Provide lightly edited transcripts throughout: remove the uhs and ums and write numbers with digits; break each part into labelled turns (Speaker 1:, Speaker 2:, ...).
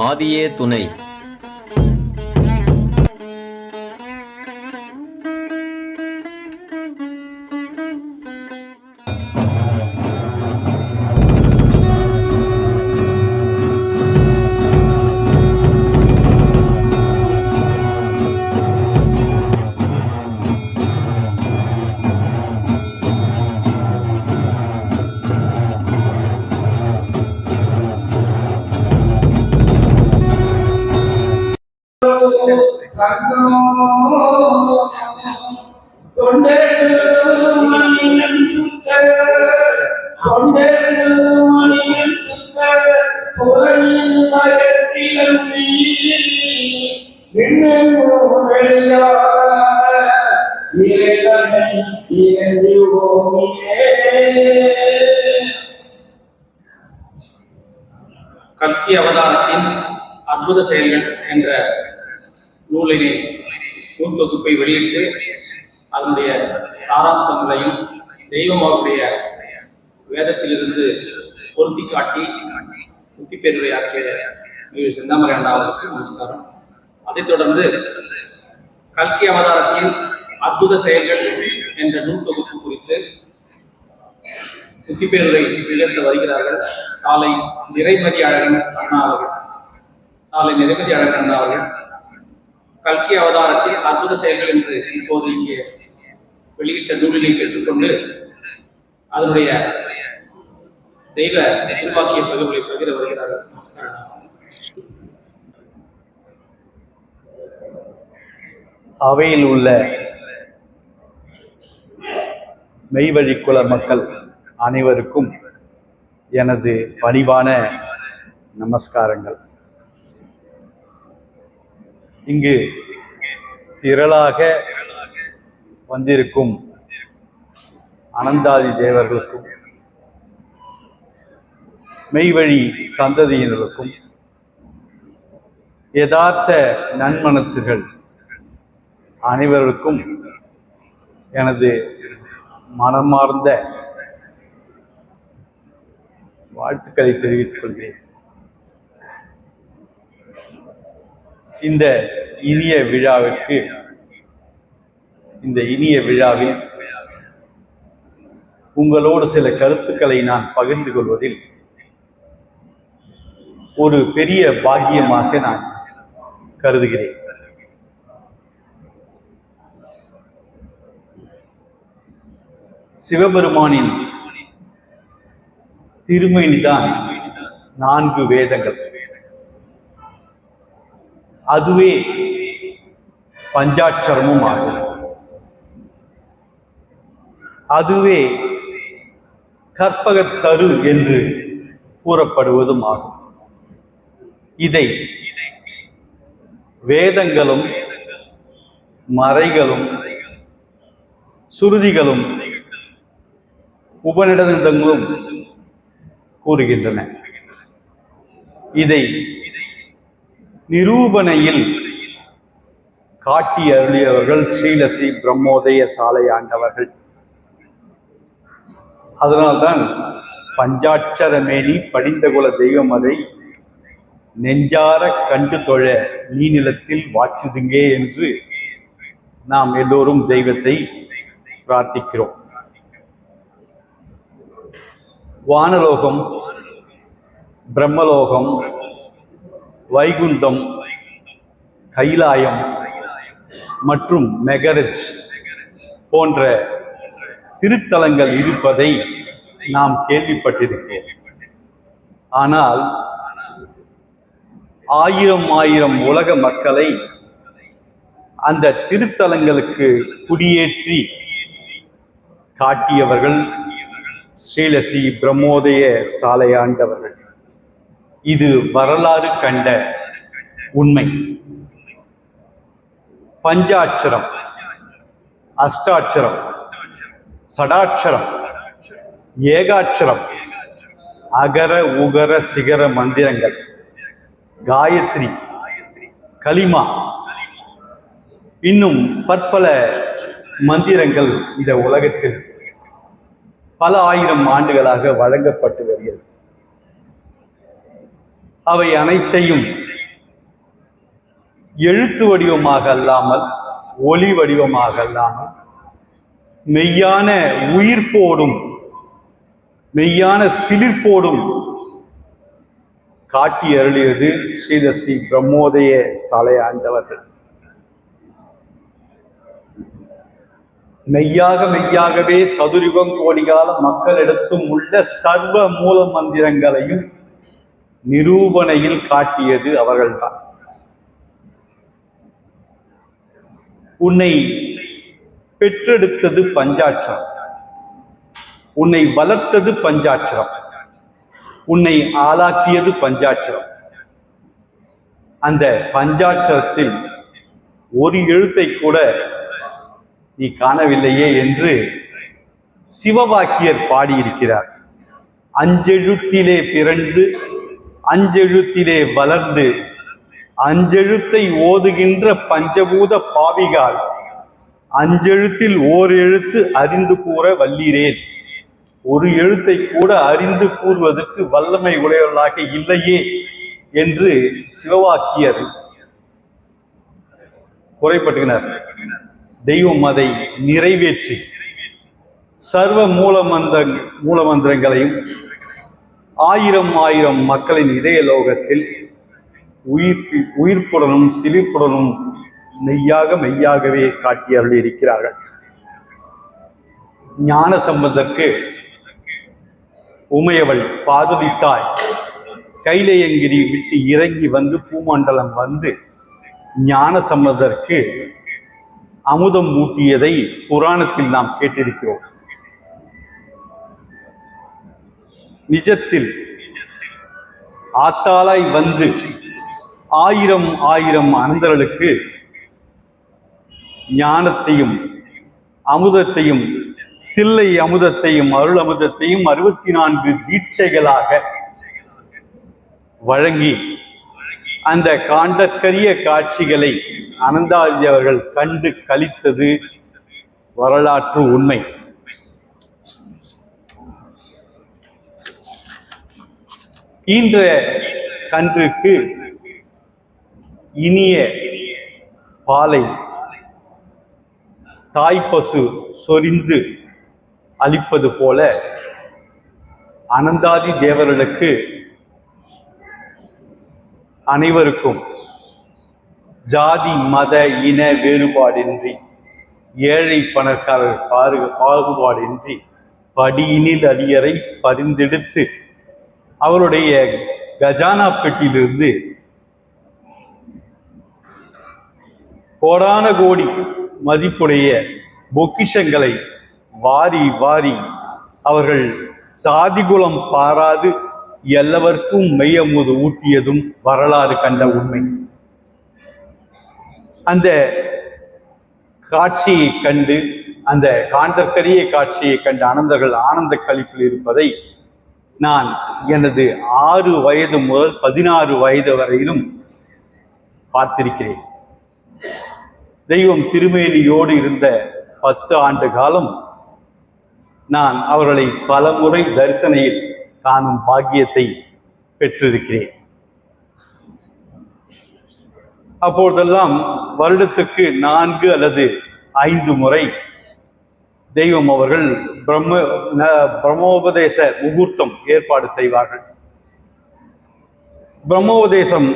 Speaker 1: ஆதியே துணை.
Speaker 2: கல்கி அவதாரத்தின் அற்புத செயல்கள் என்ற நூலினை நூற்தொகுப்பை வெளியிட்டு அதனுடைய சாராம்சங்களையும் தெய்வமாவுடைய வேதத்திலிருந்து பொருத்தி காட்டி முத்தி பேருரையாற்றிய செந்தாமரை அண்ணா அவர்களுக்கு நமஸ்காரம். அதைத் தொடர்ந்து கல்கி அவதாரத்தின் அற்புத செயல்கள் என்ற நூற்தொகுப்பு குறித்து முத்திப்பேருரை நிகழ்த்த வருகிறார்கள் சாலை நிறைமதி அழகன் அண்ணா அவர்கள். கல்கி அவதாரத்தில் அற்புத செயல்கள் என்று இப்போது இங்கே வெளியிட்ட நூலினை பெற்றுக்கொண்டு அதனுடைய தெய்வ எதிர்பார்க்கிய பகுதிகளை பகிர வருகிறார்கள். நமஸ்காரம்.
Speaker 3: அவையில் உள்ள மெய்வழிக்குல மக்கள் அனைவருக்கும் எனது பணிவான நமஸ்காரங்கள். இங்கு திரளாக வந்திருக்கும் அனந்தாதி தேவர்களுக்கும் மெய்வழி சந்ததியினருக்கும் யதார்த்த நன்மனத்துகள் அனைவருக்கும் எனது மனமார்ந்த வாழ்த்துக்களை தெரிவித்துக் கொள்கிறேன். இந்த இனிய விழாவில் உங்களோடு சில கருத்துக்களை நான் பகிர்ந்து கொள்வதில் ஒரு பெரிய பாக்கியமாக நான் கருதுகிறேன். சிவபெருமானின் திருமேனிதான் 4 வேதங்கள். அதுவே பஞ்சாட்சரமும் ஆகும். அதுவே கற்பகத்தரு என்று கூறப்படுவதும் ஆகும். இதை வேதங்களும் மறைகளும் சுருதிகளும் உபநிடதங்களும் கூறுகின்றன. இதை நிரூபணையில் காட்டி அருளியவர்கள் ஸ்ரீலஸ்ரீ பிரம்மோதய சாலை ஆண்டவர்கள். அதனால்தான் பஞ்சாட்சரமேனி படிந்தகுல தெய்வம் அதை நெஞ்சார கண்டு தொழ நீநிலத்தில் வாச்சுதுங்கே என்று நாம் எல்லோரும் தெய்வத்தை பிரார்த்திக்கிறோம். வானலோகம், பிரம்மலோகம், வைகுந்தம், கைலாயம் மற்றும் மெகரஜ் போன்ற திருத்தலங்கள் இருப்பதை நாம் கேள்விப்பட்டிருக்கிறோம். ஆனால் 1000 உலக மக்களை அந்த திருத்தலங்களுக்கு குடியேற்றி காட்டியவர்கள் ஸ்ரீலஸ்ரீ பிரம்மோதய சாலை ஆண்டவர்கள். இது வரலாறு கண்ட உண்மை. பஞ்சாட்சரம், அஷ்டாட்சரம், சடாட்சரம், ஏகாட்சரம், அகர உகர சிகர மந்திரங்கள், காயத்ரி, கலிமா, இன்னும் பற்பல மந்திரங்கள் இந்த உலகத்தில் பல ஆயிரம் ஆண்டுகளாக வழங்கப்பட்டு வருகிறது. அவை அனைத்தையும் எழுத்து வடிவமாக அல்லாமல், ஒளி வடிவமாக அல்லாமல், மெய்யான உயிர்ப்போடும் மெய்யான சிலிர்ப்போடும் காட்டி அருளியது ஸ்ரீ பிரம்மோதய சாலை ஆண்டவர்கள். மெய்யாகவே சதுரிகம் கோடிகால மக்களிடத்தும் உள்ள சர்வ மூல மந்திரங்களையும் நிரூபணையில் காட்டியது அவர்கள்தான். உன்னை பெற்றெடுத்தது பஞ்சாட்சரம், உன்னை வளர்த்தது பஞ்சாட்சரம், உன்னை ஆளாக்கியது பஞ்சாட்சரம். அந்த பஞ்சாட்சரத்தில் ஒரு எழுத்தை கூட நீ காணவில்லையே என்று சிவவாக்கியர் பாடியிருக்கிறார். அஞ்செழுத்திலே பிறந்து அஞ்செழுத்திலே வளர்ந்து அஞ்செழுத்தை ஓதுகின்ற பஞ்சபூத பாவிகால் அஞ்செழுத்தில் ஓர் எழுத்து அறிந்து கூற வல்லீரேன். ஒரு எழுத்தை கூட அறிந்து கூறுவதற்கு வல்லமை உடையவர்களாக இல்லையே என்று சிவவாக்கியர் குறைப்பட்டுகிறார். தெய்வம் அதை நிறைவேற்றி சர்வ மூலமந்திரங்களையும் ஆயிரம் மக்களின் இதய லோகத்தில் உயிர்ப்புடனும் சிலிர்ப்புடனும் மெய்யாகவே காட்டி அருளி இருக்கிறார்கள். ஞான சம்பந்தற்கு உமையவள் பார்வதி தாய் கைலையங்கிரி விட்டு இறங்கி வந்து பூமண்டலம் வந்து ஞான சம்பந்தருக்கு அமுதம் ஊட்டியதை புராணத்தில் நாம் கேட்டிருக்கிறோம். நிஜத்தில் ஆத்தாளாய் வந்து ஆயிரம் அனந்தர்களுக்கு ஞானத்தையும் அமுதத்தையும் தில்லை அமுதத்தையும் அருள் அமுதத்தையும் 64 தீட்சைகளாக வழங்கி அந்த காண்டற்கரிய காட்சிகளை அனந்தாதி அவர்கள் கண்டு களித்தது வரலாற்று உண்மை. ஈன்ற கன்றுக்கு இனிய பாலை தாய்ப்பசு சொரிந்து அளிப்பது போல அனந்தாதி தேவர்களுக்கு அனைவருக்கும் ஜாதி மத இன வேறுபாடின்றி ஏழை பணக்காரர் பாகுபாடின்றி படியினில் அடியரை பரிந்தெடுத்து அவருடைய கஜானா பெட்டியிலிருந்து கோடான கோடி மதிப்புடைய பொக்கிஷங்களை வாரி அவர்கள் சாதிகுலம் பாராது எல்லாருக்கும் மெய்யமுது ஊட்டியதும் வரலாறு கண்ட உண்மை. அந்த காட்சியை கண்டு, அந்த காண்டற்கரிய காட்சியை கண்டு அனந்தர்கள் ஆனந்த களிப்பில் இருப்பதை நான் எனது 6 வயது முதல் 16 வயது வரையிலும் பார்த்திருக்கிறேன். தெய்வம் திருமேனியோடு இருந்த 10 ஆண்டு காலம் நான் அவர்களை பலமுறை தரிசனையில் காணும் பாக்கியத்தை பெற்றிருக்கிறேன். அப்பொழுதெல்லாம் வருடத்துக்கு 4 அல்லது 5 முறை தெய்வம் அவர்கள் பிரம்மோபதேச முகூர்த்தம் ஏற்பாடு செய்வார்கள். பிரம்மோபதேசம்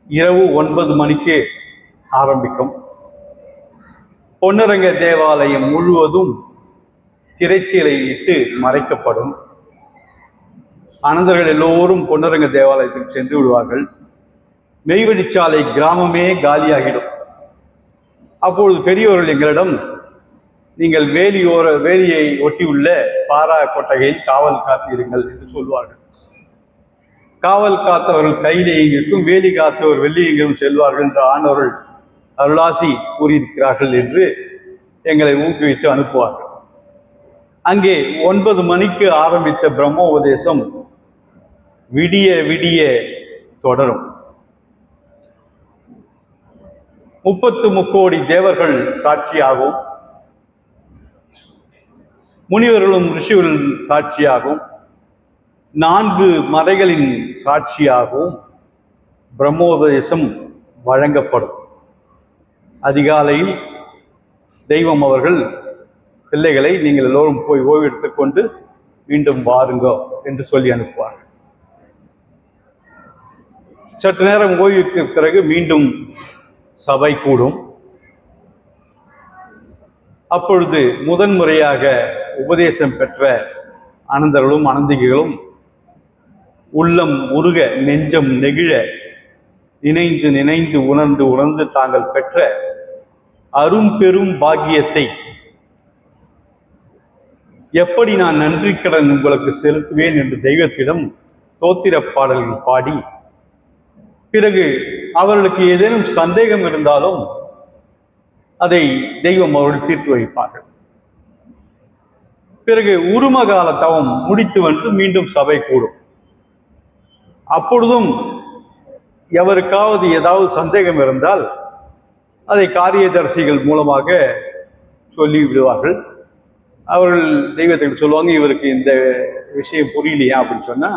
Speaker 3: இரவு 9 மணிக்கு ஆரம்பிக்கும். பொன்னரங்க தேவாலயம் முழுவதும் திரைச்சீலை இட்டு மறைக்கப்படும். அனந்தர்கள் எல்லோரும் பொன்னரங்க தேவாலயத்துக்கு சென்று விடுவார்கள். மெய்வழிச்சாலை கிராமமே காலியாகிடும். அப்பொழுது பெரியவர்கள் எங்களிடம், நீங்கள் வேலியை ஒட்டியுள்ள பாரா கொட்டகையில் காவல் காத்தீர்கள் என்று சொல்வார்கள். காவல் காத்தவர்கள் கையிலே எங்கிருக்கும், வேலி காத்தவர் வெள்ளி எங்கிலும் செல்வார்கள் என்று ஆண்டவர்கள் அருளாசி கூறியிருக்கிறார்கள் என்று எங்களை ஊக்குவித்து அனுப்புவார்கள். அங்கே 9 மணிக்கு ஆரம்பித்த பிரம்மோபதேசம் விடிய தொடரும். 33 கோடி தேவர்கள் சாட்சியாகும், முனிவர்களும் ரிஷிகளும் சாட்சியாகும், 4 மறைகளின் சாட்சியாகவும் பிரம்மோபதேசம் வழங்கப்படும். அதிகாலையில் தெய்வம் அவர்கள் பிள்ளைகளை, நீங்கள் எல்லோரும் போய் ஓய்வு எடுத்துக்கொண்டு மீண்டும் வாருங்க என்று சொல்லி அனுப்புவார். சற்று நேரம் ஓய்வுக்கு பிறகு மீண்டும் சபை கூடும். அப்பொழுது முதன்முறையாக உபதேசம் பெற்ற அனந்தர்களும் அனந்திகளும் உள்ளம் உருக, நெஞ்சம் நெகிழ, நினைந்து நினைந்து உணர்ந்து உணர்ந்து தாங்கள் பெற்ற அரும் பெரும் பாக்கியத்தை எப்படி நான் நன்றி கடன் உங்களுக்கு செலுத்துவேன் என்று தெய்வத்திடம் தோத்திர பாடல்கள் பாடி, பிறகு அவர்களுக்கு ஏதேனும் சந்தேகம் இருந்தாலும் அதை தெய்வம் அவர்கள் தீர்த்து வைப்பார்கள். பிறகு உருமகால தவம் முடித்து வந்து மீண்டும் சபை கூடும். அப்பொழுதும் எவருக்காவது ஏதாவது சந்தேகம் இருந்தால் அதை காரியதரிசிகள் மூலமாக சொல்லி விடுவார்கள். அவர்கள் தெய்வத்தை சொல்லுவாங்க, இவருக்கு இந்த விஷயம் புரியலையா அப்படின்னு சொன்னா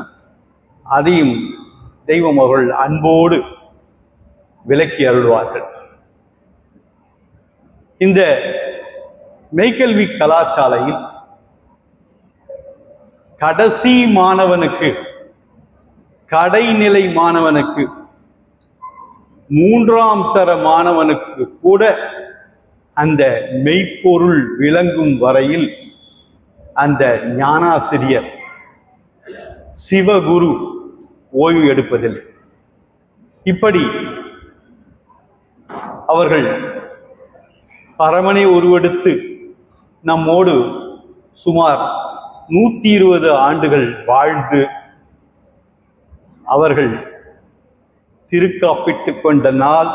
Speaker 3: அதையும் தெய்வம் அவர்கள் அன்போடு விலக்கி அருள்வார்கள். இந்த மெய்க்கல்வி கலாசாலையில் கடைசி மாணவனுக்கு, கடைநிலை மாணவனுக்கு, 3ஆம் தர மாணவனுக்கு கூட அந்த மெய்ப்பொருள் விளங்கும் வரையில் அந்த ஞானாசிரியர் சிவகுரு ஓய்வு எடுப்பதில்லை. இப்படி அவர்கள் பரமனை உருவெடுத்து நம்மோடு சுமார் 120 ஆண்டுகள் வாழ்ந்து அவர்கள் திருக்காப்பிட்டுக் கொண்ட நாள்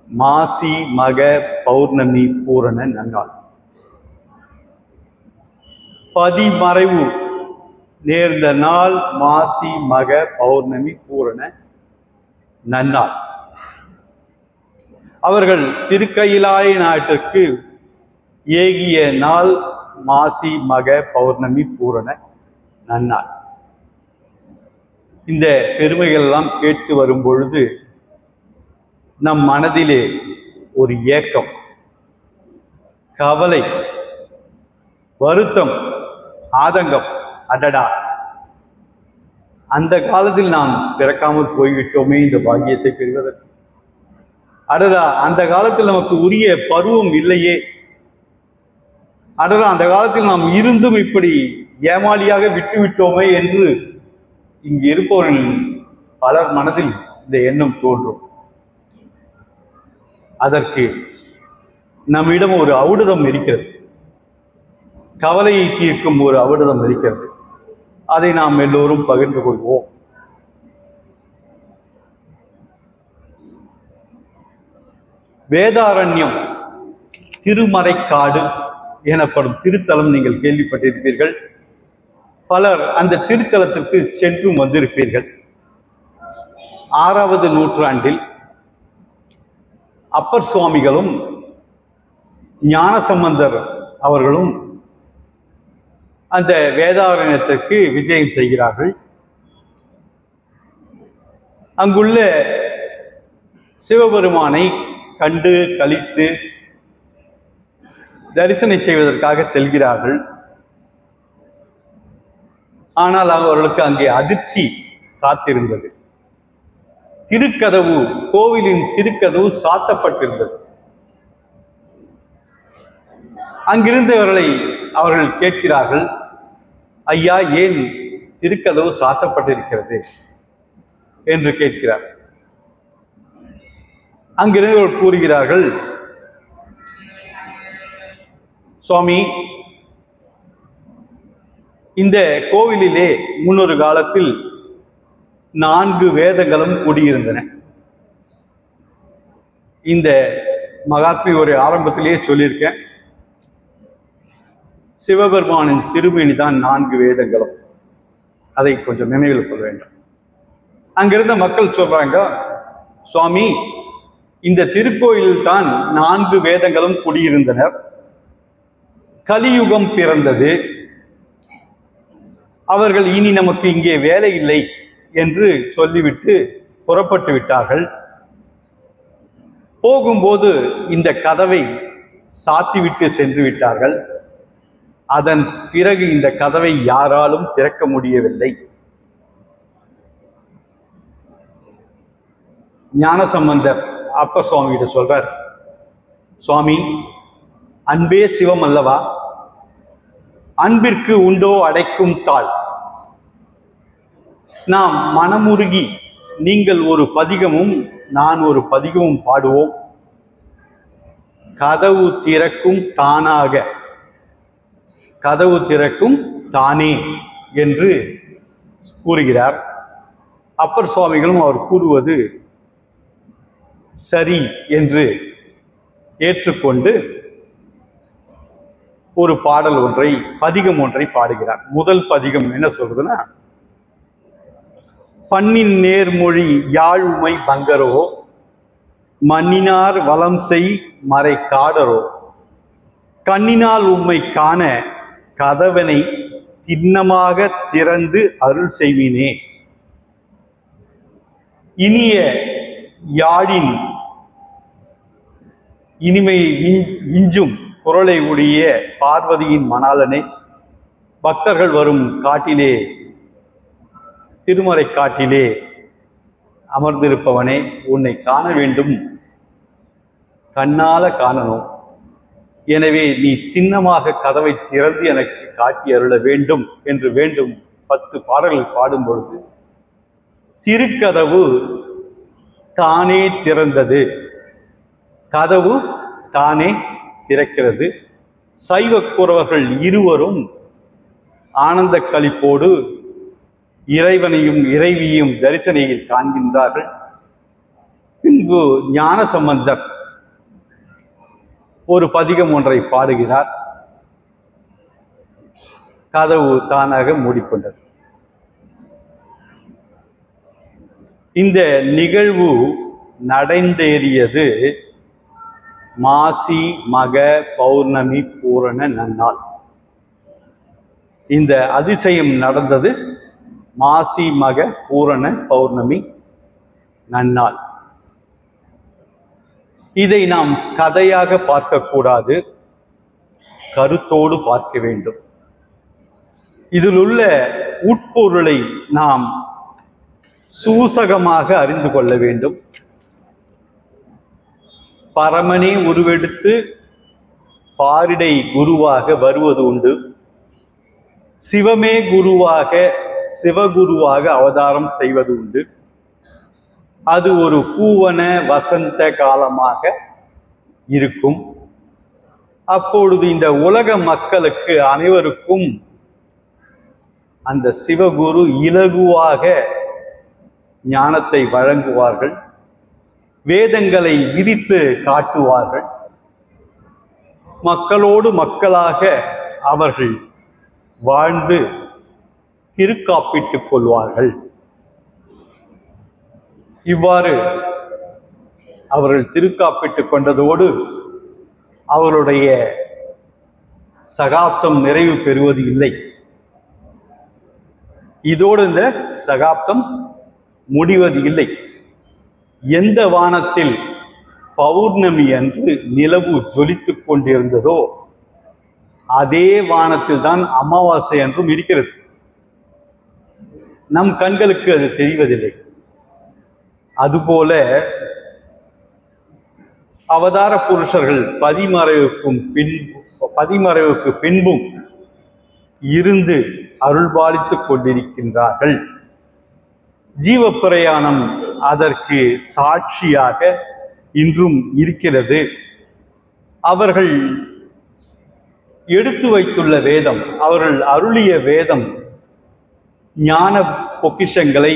Speaker 3: மாசி மக பௌர்ணமி பூரண நன்னாள். பதிமறைவு நேர்ந்த நாள் மாசி மக பௌர்ணமி பூரண நன்னாள். அவர்கள் திருக்கயிலாய நாட்டிற்கு ஏகிய நாள் மாசி மக பௌர்ணமி பூரண நன்னாள். இந்த பெருமைகள் எல்லாம் கேட்டு வரும் பொழுது நம் மனதிலே ஒரு ஏக்கம், கவலை, வருத்தம், ஆதங்கம். அடடா, அந்த காலத்தில் நாம் பிறக்காமல் போய்விட்டோமே இந்த பாக்கியத்தை பெறுவதற்கு. அடடா, அந்த காலத்தில் நமக்கு உரிய பருவம் இல்லையே. அடடா, அந்த காலத்தில் நாம் இருந்தும் இப்படி ஏமாளியாக விட்டுவிட்டோமே என்று இங்கு இருப்பவர்கள் பலர் மனதில் இந்த எண்ணம் தோன்றும். அதற்கு நம்மிடம் ஒரு ஔடதம் இருக்கிறது, கவலையை தீர்க்கும் ஒரு ஔடதம் இருக்கிறது. அதை நாம் எல்லோரும் பகிர்ந்து கொள்வோம். வேதாரண்யம் திருமறைக்காடு எனப்படும் திருத்தலம் நீங்கள் கேள்விப்பட்டிருப்பீர்கள். பலர் அந்த திருத்தலத்திற்கு சென்றும் வந்திருப்பீர்கள். 6வது நூற்றாண்டில் அப்பர் சுவாமிகளும் ஞானசம்பந்தர் அவர்களும் அந்த வேதாரண்யத்திற்கு விஜயம் செய்கிறார்கள். அங்குள்ள சிவபெருமானை கண்டு களித்து தரிசனம் செய்வதற்காக செல்கிறார்கள். ஆனால் அவர்களுக்கு அங்கே அதிர்ச்சி காத்திருந்தது. திருக்கதவு, கோவிலின் திருக்கதவு சாத்தப்பட்டிருந்தது. அங்கிருந்தவர்களை அவர்கள் கேட்கிறார்கள், ஐயா, ஏன் திருக்கதவு சாத்தப்பட்டிருக்கிறது என்று கேட்கிறார். அங்கிருந்தவர்கள் கூறுகிறார்கள், சுவாமி, இந்த கோவிலிலே முன்னொரு காலத்தில் 4 வேதங்களும் குடியிருந்தன. இந்த மகாத்மை ஒரு ஆரம்பத்திலேயே சொல்லியிருக்கேன். சிவபெருமானின் திருமேனி தான் 4 வேதங்களும். அதை கொஞ்சம் நினைவில் கொள்ள வேண்டும். அங்கிருந்த மக்கள் சொல்றாங்க, சுவாமி, இந்த திருக்கோயிலில் தான் 4 வேதங்களும் குடியிருந்தனர். கலியுகம் பிறந்தது. அவர்கள் இனி நமக்கு இங்கே வேலை இல்லை என்று சொல்லிவிட்டு புறப்பட்டு விட்டார்கள். போகும்போது இந்த கதவை சாத்திவிட்டு சென்று விட்டார்கள். அதன் பிறகு இந்த கதவை யாராலும் திறக்க முடியவில்லை. ஞானசம்பந்தர் அப்பர் சுவாமிகிட்ட சொல்றார், சுவாமி, அன்பே சிவம் அல்லவா? அன்பிற்கு உண்டோ அடைக்கும் தாள்? நாம் மனமுருகி நீங்கள் ஒரு பதிகமும் நான் ஒரு பதிகமும் பாடுவோம். கதவு திறக்கும் தானாக, கதவு திறக்கும் தானே என்று கூறுகிறார். அப்பர் சுவாமிகளும் அவர் கூறுவது சரி என்று ஏற்றுக்கொண்டு ஒரு பாடல் ஒன்றை, பதிகம் ஒன்றை பாடுகிறார். முதல் பதிகம் என்ன சொல்றதுன்னா, பண்ணின் நேர்மொழி யாழ்மை பங்கரோ, மண்ணினார் வலம் செய் மறை காடரோ, கண்ணினால் உம்மை காண கதவனை திண்ணமாக திறந்து அருள் செய்வினே. இனிய யாழின் இனிமை விஞ்சும் குரலை உடைய பார்வதியின் மணாளனே, பக்தர்கள் வரும் காட்டிலே, திருமறை காட்டிலே அமர்ந்திருப்பவனே, உன்னை காண வேண்டும், கண்ணால காணணும். எனவே நீ திண்ணமாக கதவை திறந்து எனக்கு காட்டி அருள வேண்டும் என்று வேண்டும் 10 பாடல்கள் பாடும் பொழுது திருக்கதவு தானே திறந்தது. கதவு தானே திறக்கிறது. சைவ குரவர்கள் இருவரும் ஆனந்த களிப்போடு இறைவனையும் இறைவியும் தரிசனையில் காண்கின்றார்கள். பின்பு ஞானசம்பந்தர் ஒரு பதிகம் ஒன்றை பாடுகிறார். கதவு தானாக மூடிக்கொண்டது. இந்த நிகழ்வு நடந்தேறியது மாசி மக பௌர்ணமி பூரண நன்னாள். இந்த அதிசயம் நடந்தது மாசி மக பூரண பௌர்ணமி நன்னாள். இதை நாம் கதையாக பார்க்கக்கூடாது, கருத்தோடு பார்க்க வேண்டும். இதில் உள்ள உட்பொருளை நாம் சூசகமாக அறிந்து கொள்ள வேண்டும். பரமனே உருவெடுத்து பாரிடை குருவாக வருவது உண்டு. சிவமே குருவாக சிவகுருவாக அவதாரம் செய்வது உண்டு. அது ஒரு பூவன வசந்த காலமாக இருக்கும். அப்பொழுது இந்த உலக மக்களுக்கு அனைவருக்கும் அந்த சிவகுரு இலகுவாக ஞானத்தை வழங்குவார்கள், வேதங்களை விரித்து காட்டுவார்கள். மக்களோடு மக்களாக அவர்கள் வாழ்ந்து திருக்காப்பிட்டுக் கொள்வார்கள். இவ்வாறு அவர்கள் திருக்காப்பிட்டுக் கொண்டதோடு அவருடைய சகாப்தம் நிறைவு பெறுவது இல்லை. இதோடு இந்த சகாப்தம் முடிவது இல்லை. எந்த வானத்தில் பௌர்ணமி அன்று நிலவு ஜொலித்துக் கொண்டிருந்ததோ அதே வானத்தில் தான் அமாவாசை அன்றும் இருக்கிறது. நம் கண்களுக்கு அது தெரிவதில்லை. அதுபோல அவதார புருஷர்கள் பதிமறைவுக்கு பின்பும் இருந்து அருள்பாலித்துக் கொண்டிருக்கின்றார்கள். ஜீவ பிரயாணம் அதற்கு சாட்சியாக இன்றும் இருக்கிறது. அவர்கள் எடுத்து வைத்துள்ள வேதம், அவர்கள் அருளிய வேதம் ஞான பொக்கிஷங்களை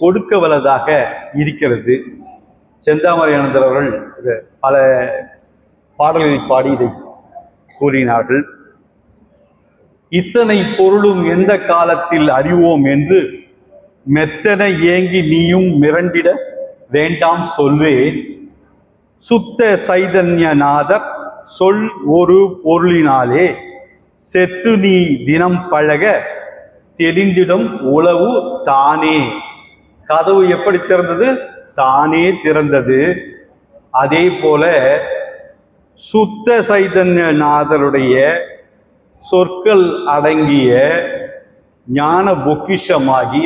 Speaker 3: கொடுக்க வல்லதாக இருக்கிறது. செந்தாமரை ஆனந்தர் அவர்கள் பல பாடல்களில் பாடி இதை கூறினார்கள். இத்தனை பொருளும் எந்த காலத்தில் அறிவோம் என்று மெத்தன ஏங்கி நீயும் மிரண்டிட வேண்டாம் சொல்வேன். சுத்த சைதன்யநாதர் சொல் ஒரு பொருளினாலே செத்து நீ தினம் பழக தெளிந்திடும் உளவு தானே. கதவு எப்படி திறந்தது? தானே திறந்தது. அதே போல சுத்த சைதன்யநாதருடைய சொற்கள் அடங்கிய ஞான பொக்கிஷமாகி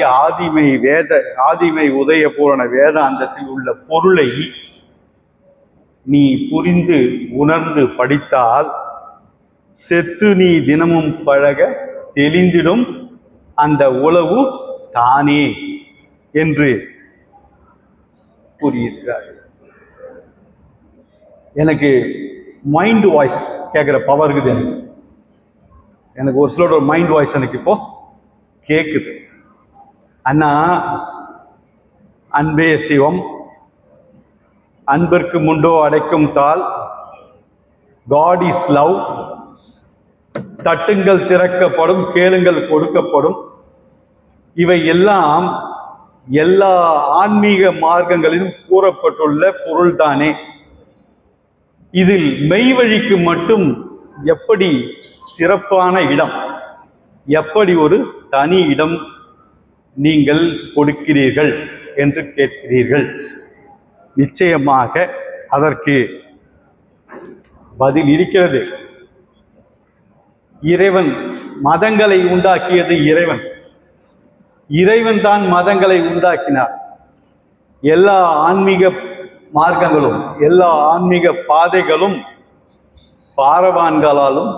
Speaker 3: ஆதிமை உதயபூரண வேதாந்தத்தில் உள்ள பொருளை நீ புரிந்து உணர்ந்து படித்தால் செத்து நீ தினமும் பழக தெளிந்திடும் அந்த உளவு தானே என்று கூறியிருக்கிறார்கள். எனக்கு மைண்ட் வாய்ஸ் கேட்குற பவர் இருக்குது. எனக்கு ஒரு சிலோட மைண்ட் வாய்ஸ் எனக்கு இப்போ கேட்குது. அண்ணா, அன்பே சிவம், அன்பிற்கு முண்டோ அடைக்கும் தாள், காட் இஸ் லவ், தட்டுங்கள் திறக்கப்படும், கேளுங்கள் கொடுக்கப்படும். இவை எல்லாம் எல்லா ஆன்மீக மார்க்கங்களிலும் கூறப்பட்டுள்ள பொருள்தானே. இதில் மெய் வழிக்கு மட்டும் எப்படி சிறப்பான இடம், எப்படி ஒரு தனி இடம் நீங்கள் கொடுக்கிறீர்கள் என்று கேட்கிறீர்கள். நிச்சயமாக அதற்கு பதில் இருக்கிறது. இறைவன் மதங்களை உண்டாக்கியது இறைவன். இறைவன் தான் மதங்களை உண்டாக்கினார். எல்லா ஆன்மீக மார்க்கங்களும் எல்லா ஆன்மீக பாதைகளும் பாரவான்களாலும்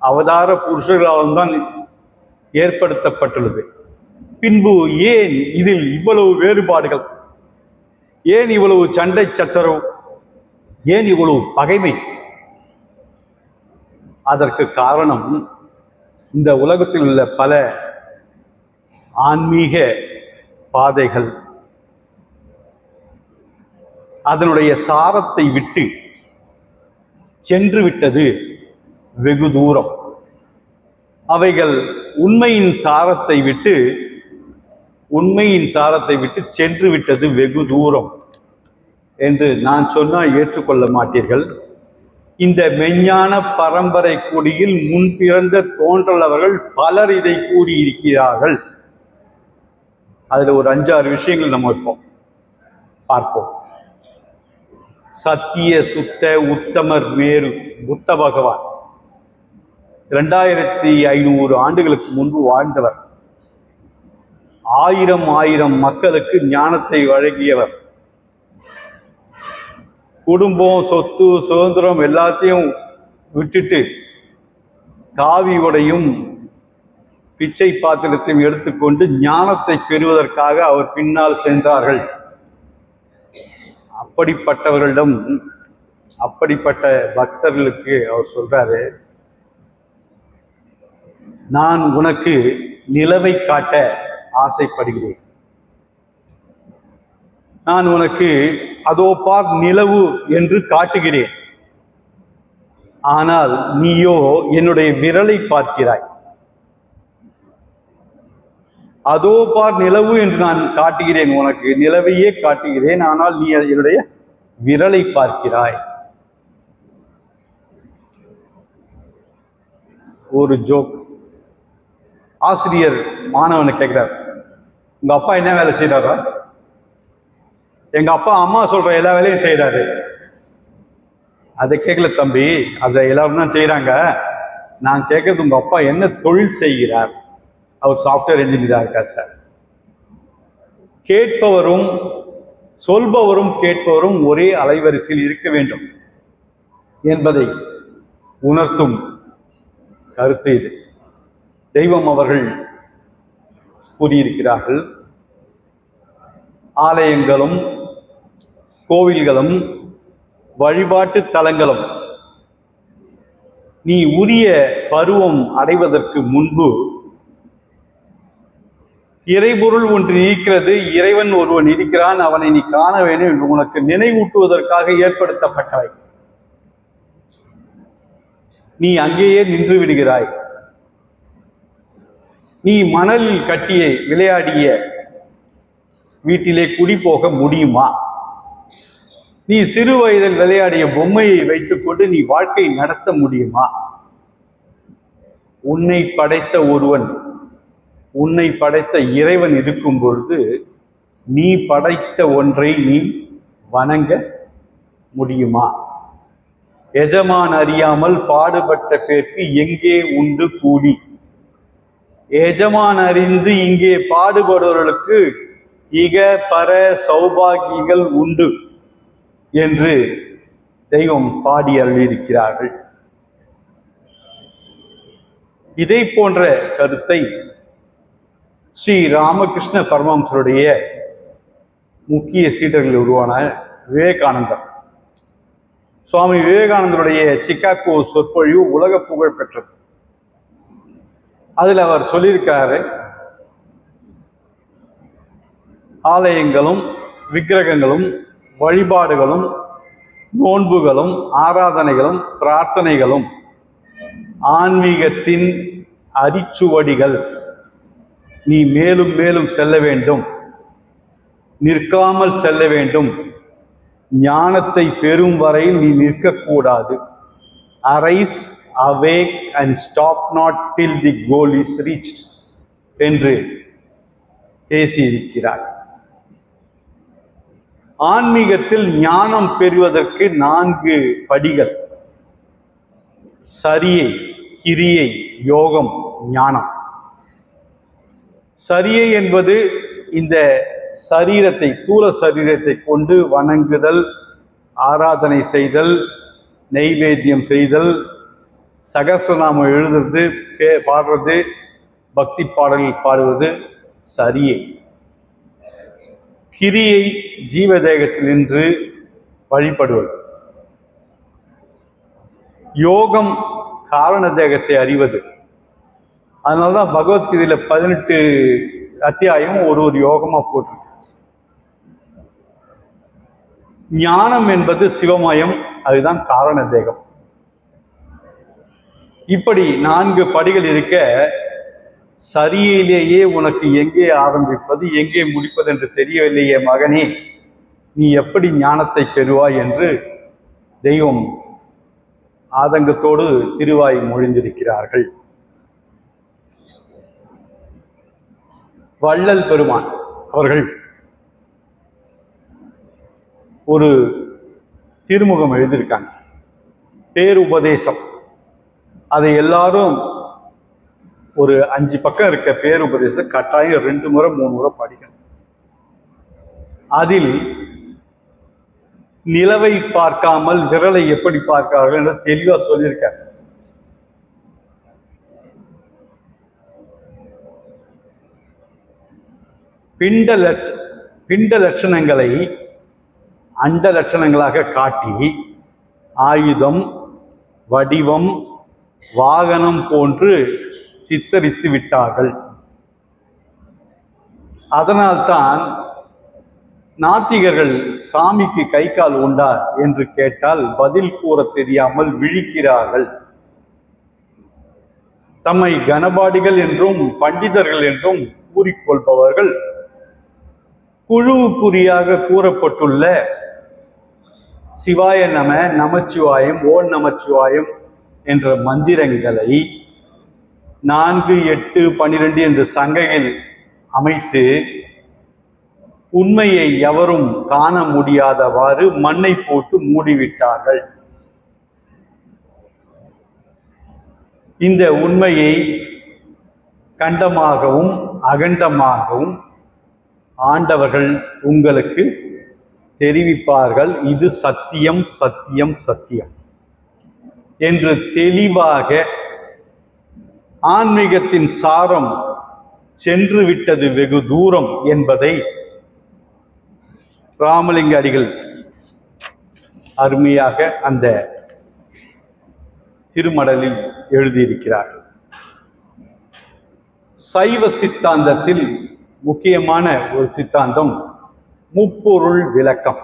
Speaker 3: அவதார புருஷர்களாலும் தான் ஏற்படுத்தப்பட்டுள்ளது. பின்பு ஏன் இதில் இவ்வளவு வேறுபாடுகள்? ஏன் இவ்வளவு சண்டை சச்சரவு? ஏன் இவ்வளவு பகைமை? அதற்கு காரணம் இந்த உலகத்தில் உள்ள பல ஆன்மீக பாதைகள் அதனுடைய சாரத்தை விட்டு சென்று விட்டது வெகு தூரம். அவைகள் உண்மையின் சாரத்தை விட்டு சென்று விட்டது வெகு தூரம் என்று நான் சொன்னால் ஏற்றுக்கொள்ள மாட்டீர்கள். இந்த மெஞ்ஞான பரம்பரை குடியில் முன் பிறந்த தோன்றலவர்கள் பலர் இதை கூறியிருக்கிறார்கள். அதுல ஒரு 5-6 விஷயங்கள் நம்ம இப்போ பார்ப்போம். சத்திய சுத்த உத்தமர் மேரு புத்த பகவான் 2500 ஆண்டுகளுக்கு முன்பு வாழ்ந்தவர். 1000 மக்களுக்கு ஞானத்தை வழங்கியவர். குடும்பம், சொத்து, சுதந்திரம் எல்லாத்தையும் விட்டுட்டு காவி உடையும் பிச்சை பாத்திரத்தையும் எடுத்துக்கொண்டு ஞானத்தை பெறுவதற்காக அவர் பின்னால் சென்றார்கள். அப்படிப்பட்டவர்களிடம், அப்படிப்பட்ட பக்தர்களுக்கு அவர் சொல்றாரு, நான் உனக்கு நிலவை காட்ட ஆசைப்படுகிறேன். நான் உனக்கு அதோ பார் நிலவு என்று காட்டுகிறேன். ஆனால் நீயோ என்னுடைய விரலை பார்க்கிறாய். அதோ பார் நிலவு என்று நான் காட்டுகிறேன், உனக்கு நிலவையே காட்டுகிறேன், ஆனால் நீ என்னுடைய விரலை பார்க்கிறாய். ஒரு ஜோக். ஆசிரியர் மாணவனை கேட்கிறார், உங்க அப்பா என்ன வேலை செய்யறாரா? எங்க அப்பா அம்மா சொல்ற எல்லா வேலையும் செய்யறாரு. அதை கேட்கல தம்பி, அதை எல்லாரும் தான் செய்யறாங்க. நான் கேட்கறது, உங்க அப்பா என்ன தொழில் செய்கிறார்? அவர் சாஃப்ட்வேர் இன்ஜினியரா இருக்கார் சார். கேட்பவரும் சொல்பவரும் கேட்பவரும் ஒரே அலைவரிசையில் இருக்க வேண்டும் என்பதை உணர்த்தும் கருத்து இது. தெய்வம் அவர்கள் கூறியிருக்கிறார்கள், ஆலயங்களும் கோவில்களும் வழிபாட்டு தலங்களும் நீ உரிய பருவம் அடைவதற்கு முன்பு இறைபொருள் ஒன்று இருக்கிறது, இறைவன் ஒருவன் இருக்கிறான், அவனை நீ காண வேண்டும் என்று உனக்கு நினைவூட்டுவதற்காக ஏற்படுத்தப்பட்டவை. நீ அங்கேயே நின்று விடுகிறாய். நீ மணலில் கட்டிய விளையாடிய வீட்டிலே குடி போக முடியுமா? நீ சிறு வயதில் விளையாடிய பொம்மையை வைத்துக்கொண்டு நீ வாழ்க்கை நடத்த முடியுமா? உன்னை படைத்த ஒருவன் உன்னை படைத்த இறைவன் இருக்கும் பொழுது நீ படைத்த ஒன்றை நீ வணங்க முடியுமா? எஜமான் அறியாமல் பாடுபட்ட பேருக்கு எங்கே உண்டு கூலி? எஜமான் அறிந்து இங்கே பாடுபடுவர்களுக்கு இக பர சௌபாகியங்கள் உண்டு என்று தெய்வம் பாடி அருளியிருக்கிறார்கள். இதை போன்ற கருத்தை ஸ்ரீ ராமகிருஷ்ண பரமஹம்சருடைய முக்கிய சீடர்கள் உருவான விவேகானந்தர், சுவாமி விவேகானந்தருடைய சிக்காகோ சொற்பொழிவு உலக புகழ் பெற்றது. அதில் அவர் சொல்லியிருக்காரு, ஆலயங்களும் விக்கிரகங்களும் வழிபாடுகளும் நோன்புகளும் ஆராதனைகளும் பிரார்த்தனைகளும் ஆன்மீகத்தின் அரிச்சுவடிகள். நீ மேலும் மேலும் செல்ல வேண்டும், நிற்காமல் செல்ல வேண்டும். ஞானத்தை பெறும் வரை நீ நிற்கக்கூடாது. Arise, awake and stop not till the goal is reached என்று பேசியிருக்கிறார். ஆன்மீகத்தில் ஞானம் பெறுவதற்கு 4 படிகள்: சரியை, கிரியை, யோகம், ஞானம். சரியை என்பது இந்த சரீரத்தை, தூல சரீரத்தை கொண்டு வணங்குதல், ஆராதனை செய்தல், நெய்வேத்தியம் செய்தல், சகஸ்ரநாமம் எழுதுறது, பாடுறது, பக்தி பாடல்கள் பாடுவது சரியை. கிரியை ஜீவதேகத்தில் நின்று வழிபடுவது. யோகம் காரண தேகத்தை அறிவது. அதனால்தான் பகவத்கீதையில 18 அத்தியாயம் ஒரு யோகமா போட்டிருக்கு. ஞானம் என்பது சிவமயம், அதுதான் காரண தேகம். இப்படி 4 படிகள் இருக்க, சரியிலேயே உனக்கு எங்கே ஆரம்பிப்பது எங்கே முடிப்பது என்று தெரியவில்லையே மகனே, நீ எப்படி ஞானத்தை பெறுவாய் என்று தெய்வம் ஆதங்கத்தோடு திருவாய் மொழிந்திருக்கிறார்கள். வள்ளல் பெருமான் அவர்கள் ஒரு திருமுகம் எழுதியிருக்காங்க, பேருபதேசம். அதை எல்லாரும் ஒரு 5 பக்கம் இருக்க பேருபதேசம் கட்டாயம் 2 முறை 3 முறை படிக்கணும். அதில் நிலவை பார்க்காமல் விரலை எப்படி பார்க்கிறார்கள் என்று தெளிவா சொல்லியிருக்கார். பிண்ட லட்சணங்களை அண்ட லட்சணங்களாக காட்டி ஆயுதம், வடிவம், வாகனம் போன்று சித்தரித்து விட்டார்கள். அதனால்தான் நாத்திகர்கள் சாமிக்கு கை கால் உண்டா என்று கேட்டால் பதில் கூற தெரியாமல் விழிக்கிறார்கள். தம்மை கனபாடிகள் என்றும் பண்டிதர்கள் என்றும் கூறிக்கொள்பவர்கள் குழுவுக்குறியாக கூறப்பட்டுள்ள சிவாய நம, நமச்சிவாயம், ஓம் நமச்சிவாயம் என்ற மந்திரங்களை 4, 8, 12 என்ற சங்கையில் அமைத்து உண்மையை எவரும் காண முடியாதவாறு மண்ணை போட்டு மூடிவிட்டார்கள். இந்த உண்மையை கண்டமாகவும் அகண்டமாகவும் ஆண்டவர்கள் உங்களுக்கு தெரிவிப்பார்கள். இது சத்தியம், சத்தியம், சத்தியம் என்று தெளிவாக ஆன்மீகத்தின் சாரம் சென்று விட்டது வெகு தூரம் என்பதை ராமலிங்க அடிகள் அருமையாக அந்த திருமடலில் எழுதியிருக்கிறார்கள். சைவ சித்தாந்தத்தில் முக்கியமான ஒரு சித்தாந்தம் முப்பொருள் விளக்கம்.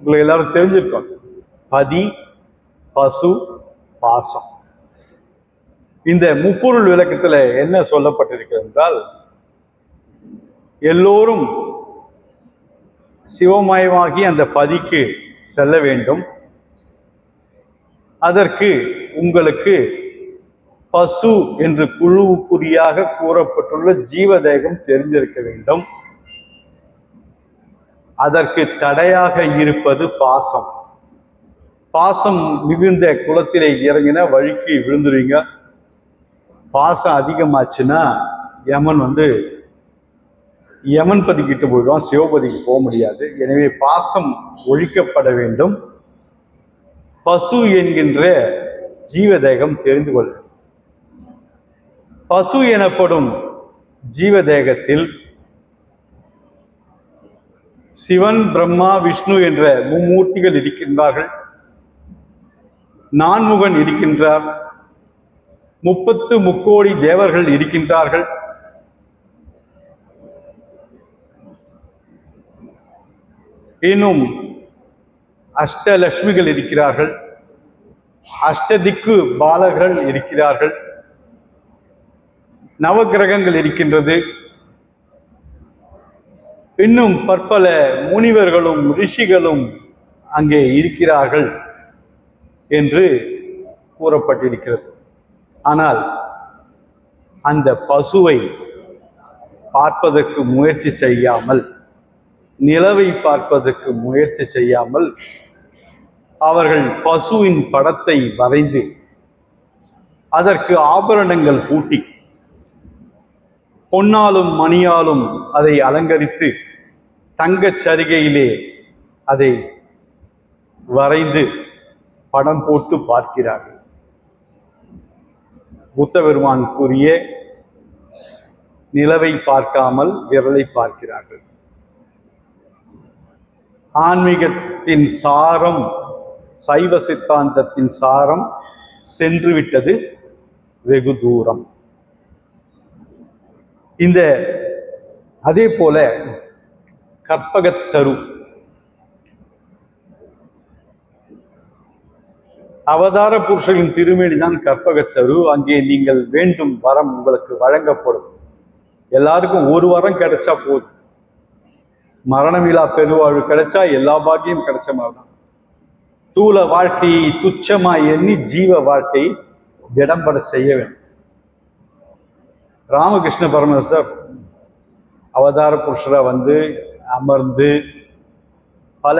Speaker 3: உங்களை எல்லாரும் தெரிஞ்சிருக்கோம். பதி, பசு, பாசம். இந்த முப்பொருள் விளக்கத்துல என்ன சொல்லப்பட்டிருக்கிறது என்றால், எல்லோரும் சிவமயமாகி அந்த பதிக்கு செல்ல வேண்டும். அதற்கு உங்களுக்கு பசு என்று குழுவுக்குறியாக கூறப்பட்டுள்ள ஜீவதேகம் தெரிந்திருக்க வேண்டும். அதற்கு தடையாக இருப்பது பாசம். பாசம் மிகுந்த குளத்திலே இறங்கின வழுக்கி விழுந்துருவீங்க. பாசம் அதிகமாச்சுன்னா யமன் பதிக்கிட்டு போயிடுவான், சிவபதிக்கு போக முடியாது. எனவே பாசம் ஒழிக்கப்பட வேண்டும். பசு என்கின்ற ஜீவதேகம் தெரிந்து கொள்ள. பசு எனப்படும் ஜீவதேகத்தில் சிவன், பிரம்மா, விஷ்ணு என்ற மும்மூர்த்திகள் இருக்கின்றார்கள். நான்முகன் இருக்கின்றார். 33 தேவர்கள் இருக்கின்றார்கள். இன்னும் அஷ்டலட்சுமிகள் இருக்கிறார்கள். அஷ்டதிக்கு பாலகர்கள் இருக்கிறார்கள். நவகிரகங்கள் இருக்கின்றது. இன்னும் பற்பல முனிவர்களும் ரிஷிகளும் அங்கே இருக்கிறார்கள் என்று கூறப்பட்டிருக்கிறது. ஆனால் அந்த பசுவை பார்ப்பதற்கு முயற்சி செய்யாமல், நிலவை பார்ப்பதற்கு முயற்சி செய்யாமல், அவர்கள் பசுவின் படத்தை வரைந்து அதற்கு ஆபரணங்கள் பூட்டி பொன்னாலும் மணியாலும் அதை அலங்கரித்து தங்கச் சரிகையிலே அதை வரைந்து படம் போட்டு பார்க்கிறார்கள். புத்த பெருமான் கூறிய நிலவை பார்க்காமல் விரலை பார்க்கிறார்கள். ஆன்மீகத்தின் சாரம், சைவ சித்தாந்தத்தின் சாரம் சென்று விட்டது வெகு தூரம். அதே போல கற்பகத்தரு, அவதார புருஷரின் திருமேனி தான் கற்பகத்தரு. அங்கே நீங்கள் வேண்டும் வரம் உங்களுக்கு வழங்கப்படும். எல்லாருக்கும் ஒரு வரம் கிடைச்சா போதும். மரணமில்லா பெருவாழ்வு கிடைச்சா எல்லா பாக்கியம் கிடைச்ச மாதிரிதான். தூல வாழ்க்கையை துச்சமாய் எண்ணி ஜீவ வாழ்க்கையை திடம்பட செய்ய வேண்டும். ராமகிருஷ்ண பரமஹம்சர் அவதார புருஷரா அமர்ந்து பல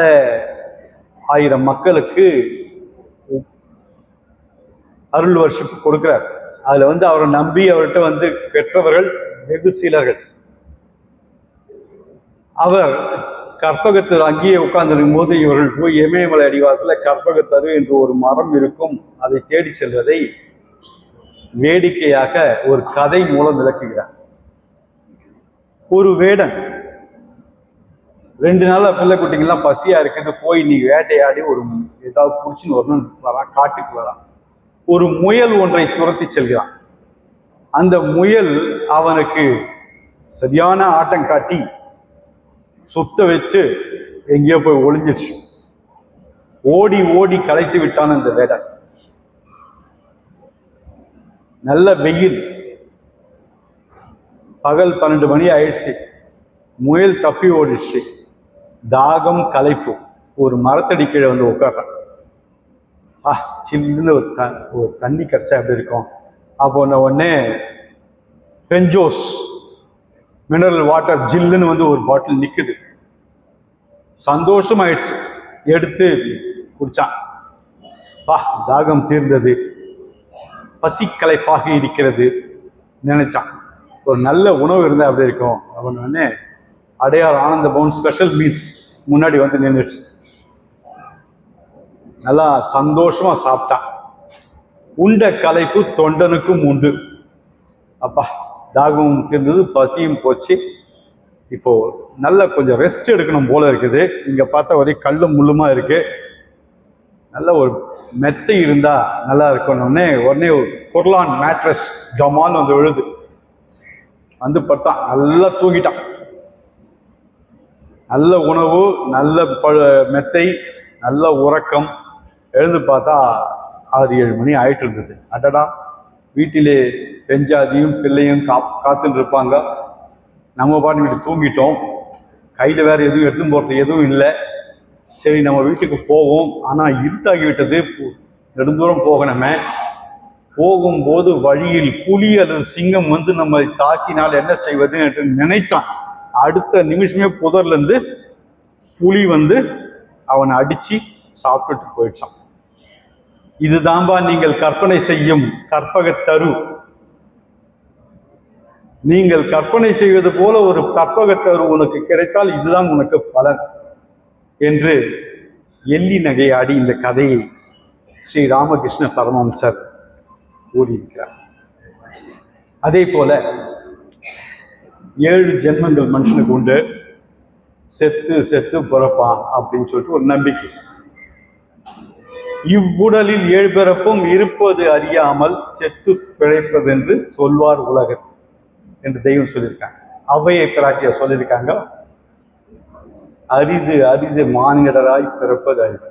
Speaker 3: ஆயிரம் மக்களுக்கு அருள் வர்ஷிப்பு கொடுக்கிறார். அதுல அவரை நம்பி அவர்கிட்ட பெற்றவர்கள் வெகு சிலர்கள். அவர் கற்பகத்தரு அங்கேயே உட்கார்ந்திருக்கும் போது இவர்கள் போய் இமயமலை அடிவாரத்தில் கற்பகத்தரு என்று ஒரு மரம் இருக்கும், அதை தேடி செல்வதை வேடிக்கையாக ஒரு கதை மூலம் விளக்குகிறார். ஒரு வேடன் 2 நாளா பிள்ளை குட்டிங்கெல்லாம் பசியா இருக்குது, போய் நீ வேட்டையாடி ஒரு ஏதாவது புடிச்சுன்னு வரணும் வரான், காட்டுக்கு வரான். ஒரு முயல் ஒன்றை துரத்தி செல்கிறான். அந்த முயல் அவனுக்கு சரியான ஆட்டம் காட்டி சுத்த வச்சு எங்கேயோ போய் ஒளிஞ்சிடுச்சு. ஓடி ஓடி களைத்து விட்டான் அந்த வேடன். நல்ல வெயில், பகல் 12 மணி ஆயிடுச்சு. முயல் தப்பி ஓடிடுச்சு. தாகம், களைப்பு. ஒரு மரத்தடி கீழே உட்கார்றான். சில்லுன்னு ஒரு தண்ணி கிடைச்சா எப்படி இருக்கும். அப்போ உடனே பெஞ்சோஸ் மினரல் வாட்டர் ஜில்லுன்னு ஒரு பாட்டில் நிக்குது. சந்தோஷம் ஆயிடுச்சு. எடுத்து குடிச்சான். தாகம் தீர்ந்தது, பசி களைப்பாக இருக்கிறது நினைச்சான். ஒரு நல்ல உணவு இருந்தா அப்படி இருக்கும். அவன் உடனே அடையார் ஆனந்த பவன் ஸ்பெஷல் மீல்ஸ் முன்னாடி நின்றுச்சு. நல்லா சந்தோஷமா சாப்பிட்டான். உண்ட களைப்பு தொண்டனுக்கும் உண்டு. தாகமும் தீர்ந்தது, பசியும் போச்சு. இப்போ நல்ல கொஞ்சம் ரெஸ்ட் எடுக்கணும் போல இருக்குது. இங்க பார்த்தா ஒரே கல்லும் முள்ளுமா இருக்கு. நல்ல ஒரு மெத்தை இருந்தா நல்லா இருக்கணும்னே உடனே ஒரு பொருளான் மேட்ரஸ் ஜமால் விழுது. பட்டான். நல்லா தூங்கிட்டான். நல்ல உணவு, நல்ல மெத்தை, நல்ல உறக்கம். எழுந்து பார்த்தா 6-7 மணி ஆயிட்டு இருந்தது. அடடா, வீட்டிலே பெஞ்சாதியும் பிள்ளையும் காத்துட்டு இருப்பாங்க. நம்ம பாட்டு வீட்டு தூங்கிட்டோம். கையில வேற எதுவும் எடுத்து போறது எதுவும் இல்லை. சரி, நம்ம வீட்டுக்கு போவோம். ஆனா இருட்டாகி விட்டது, நெடுந்தூரம் போகணுமே. போகும்போது வழியில் புலி அல்லது சிங்கம் வந்து நம்மை தாக்கினால் என்ன செய்வது என்று நினைத்தான். அடுத்த நிமிஷமே புதர்ல இருந்து புலி வந்து அவனை அடிச்சு சாப்பிட்டுட்டு போயிடுச்சான். இதுதான்பா நீங்கள் கற்பனை செய்யும் கற்பகத்தரு. நீங்கள் கற்பனை செய்வது போல ஒரு கற்பகத்தரு உனக்கு கிடைத்தால் இதுதான் உனக்கு பலன் என்று எள்ளி நகையாடி இந்த கதையை ஸ்ரீ ராமகிருஷ்ண பரமஹம்சர் கூறியிருக்கிறார். அதே போல 7 ஜென்மங்கள் மனுஷனுக்கு உண்டு, செத்து செத்து பிறப்பான் அப்படின்னு சொல்லிட்டு ஒரு நம்பிக்கை. இவ்வுடலில் 7 பிறப்பும் இருப்பது அறியாமல் செத்து பிழைப்பது என்று சொல்வார் உலகர் என்று தெய்வம் சொல்லியிருக்காங்க. அவையை பிராட்டியார் சொல்லியிருக்காங்க, அரிது அரிது மானிடராய் பிறப்பது அரிது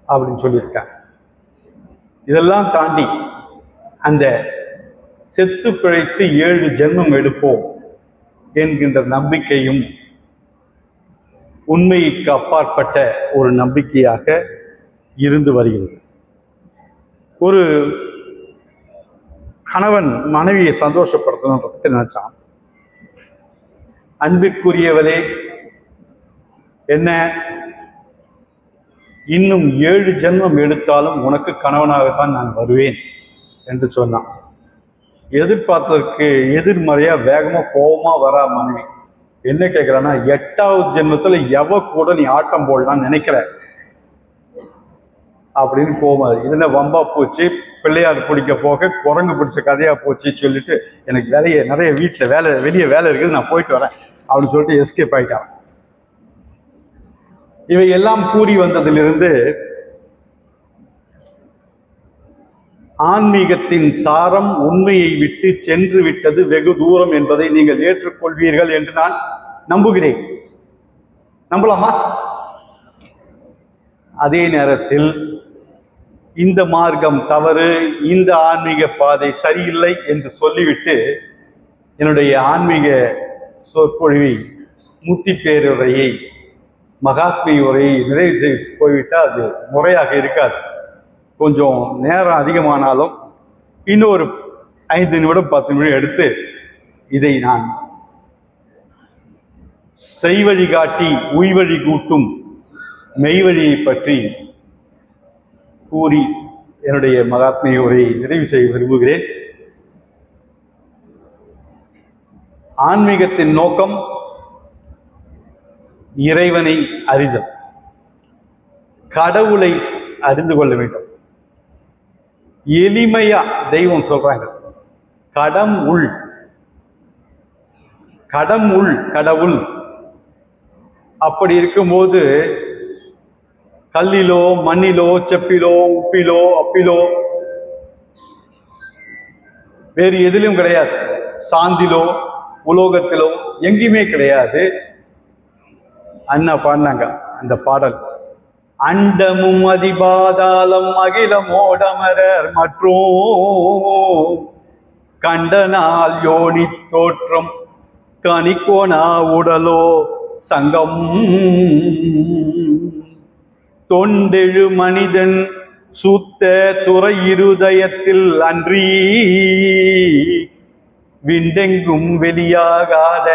Speaker 3: அப்படின்னு சொல்லியிருக்காங்க. இதெல்லாம் தாண்டி அந்த செத்து பிழைத்து 7 ஜென்மம் எடுப்போம் என்கின்ற நம்பிக்கையும் உண்மைக்கு அப்பாற்பட்ட ஒரு நம்பிக்கையாக இருந்து வருகிறது. ஒரு கணவன் மனைவியை சந்தோஷப்படுத்தணுன்றதுக்கு நினைச்சான். அன்பிற்குரியவரே, என்ன இன்னும் 7 ஜென்மம் எடுத்தாலும் உனக்கு கணவனாகத்தான் நான் வருவேன் என்று சொன்னான். எதிர்பார்த்ததற்கு எதிர்மறையா வேகமா கோபமா வரா மனைவி. என்ன கேட்கிறான்னா, 8வது ஜென்மத்துல எவ கூட நீ ஆட்டம் போடலான்னு நினைக்கிற அப்படின்னு கோபம். இதுல வம்பா போச்சு, பிள்ளையார் பிடிக்க போக குரங்கு பிடிச்ச கதையா போச்சு சொல்லிட்டு எனக்கு நிறைய வீட்டுல வெளியே வேலை இருக்குது, நான் போயிட்டு வரேன் அப்படின்னு சொல்லிட்டு எஸ்கேப் ஆயிட்டான். இவை எல்லாம் கூறி வந்ததிலிருந்து ஆன்மீகத்தின் சாரம் உண்மையை விட்டு சென்று விட்டது வெகு தூரம் என்பதை நீங்கள் ஏற்றுக்கொள்வீர்கள் என்று நான் நம்புகிறேன். நம்பலாமா? அதே நேரத்தில் இந்த மார்க்கம் தவறு, இந்த ஆன்மீக பாதை சரியில்லை என்று சொல்லிவிட்டு என்னுடைய ஆன்மீக சொற்பொழிவை முத்தி பேருரையை மகாத்மி உரையை நிறைவு செய்து போய்விட்டால் அது முறையாக இருக்காது. கொஞ்சம் நேரம் அதிகமானாலும் இன்னொரு 5 நிமிடம் 10 நிமிடம் எடுத்து இதை நான் செய்வழி காட்டி உய்வழி கூட்டும் மெய்வழியை பற்றி கூறி என்னுடைய மகாத்மி உரையை நிறைவு செய்ய விரும்புகிறேன். ஆன்மீகத்தின் நோக்கம் இறைவனை அறிதல், கடவுளை அறிந்து கொள்ள வேண்டும். எளிமையா தெய்வம் சொல்றாங்க, கடவுள். அப்படி இருக்கும்போது கல்லிலோ மண்ணிலோ செப்பிலோ உப்பிலோ அப்பிலோ வேறு எதிலும் கிடையாது. சாந்திலோ உலோகத்திலோ எங்கேயுமே கிடையாது. அண்ணா பாடினாங்க அந்த பாடல், அண்டமும் அதிபாதாளம் அகிலமோடமரர் மற்றும் கண்டனால் யோனி தோற்றம் கனிக்கோனா உடலோ சங்கம் தொண்டெழு மனிதன் சுத்த துறை இருதயத்தில் அன்றி விண்டெங்கும் வெளியாகாத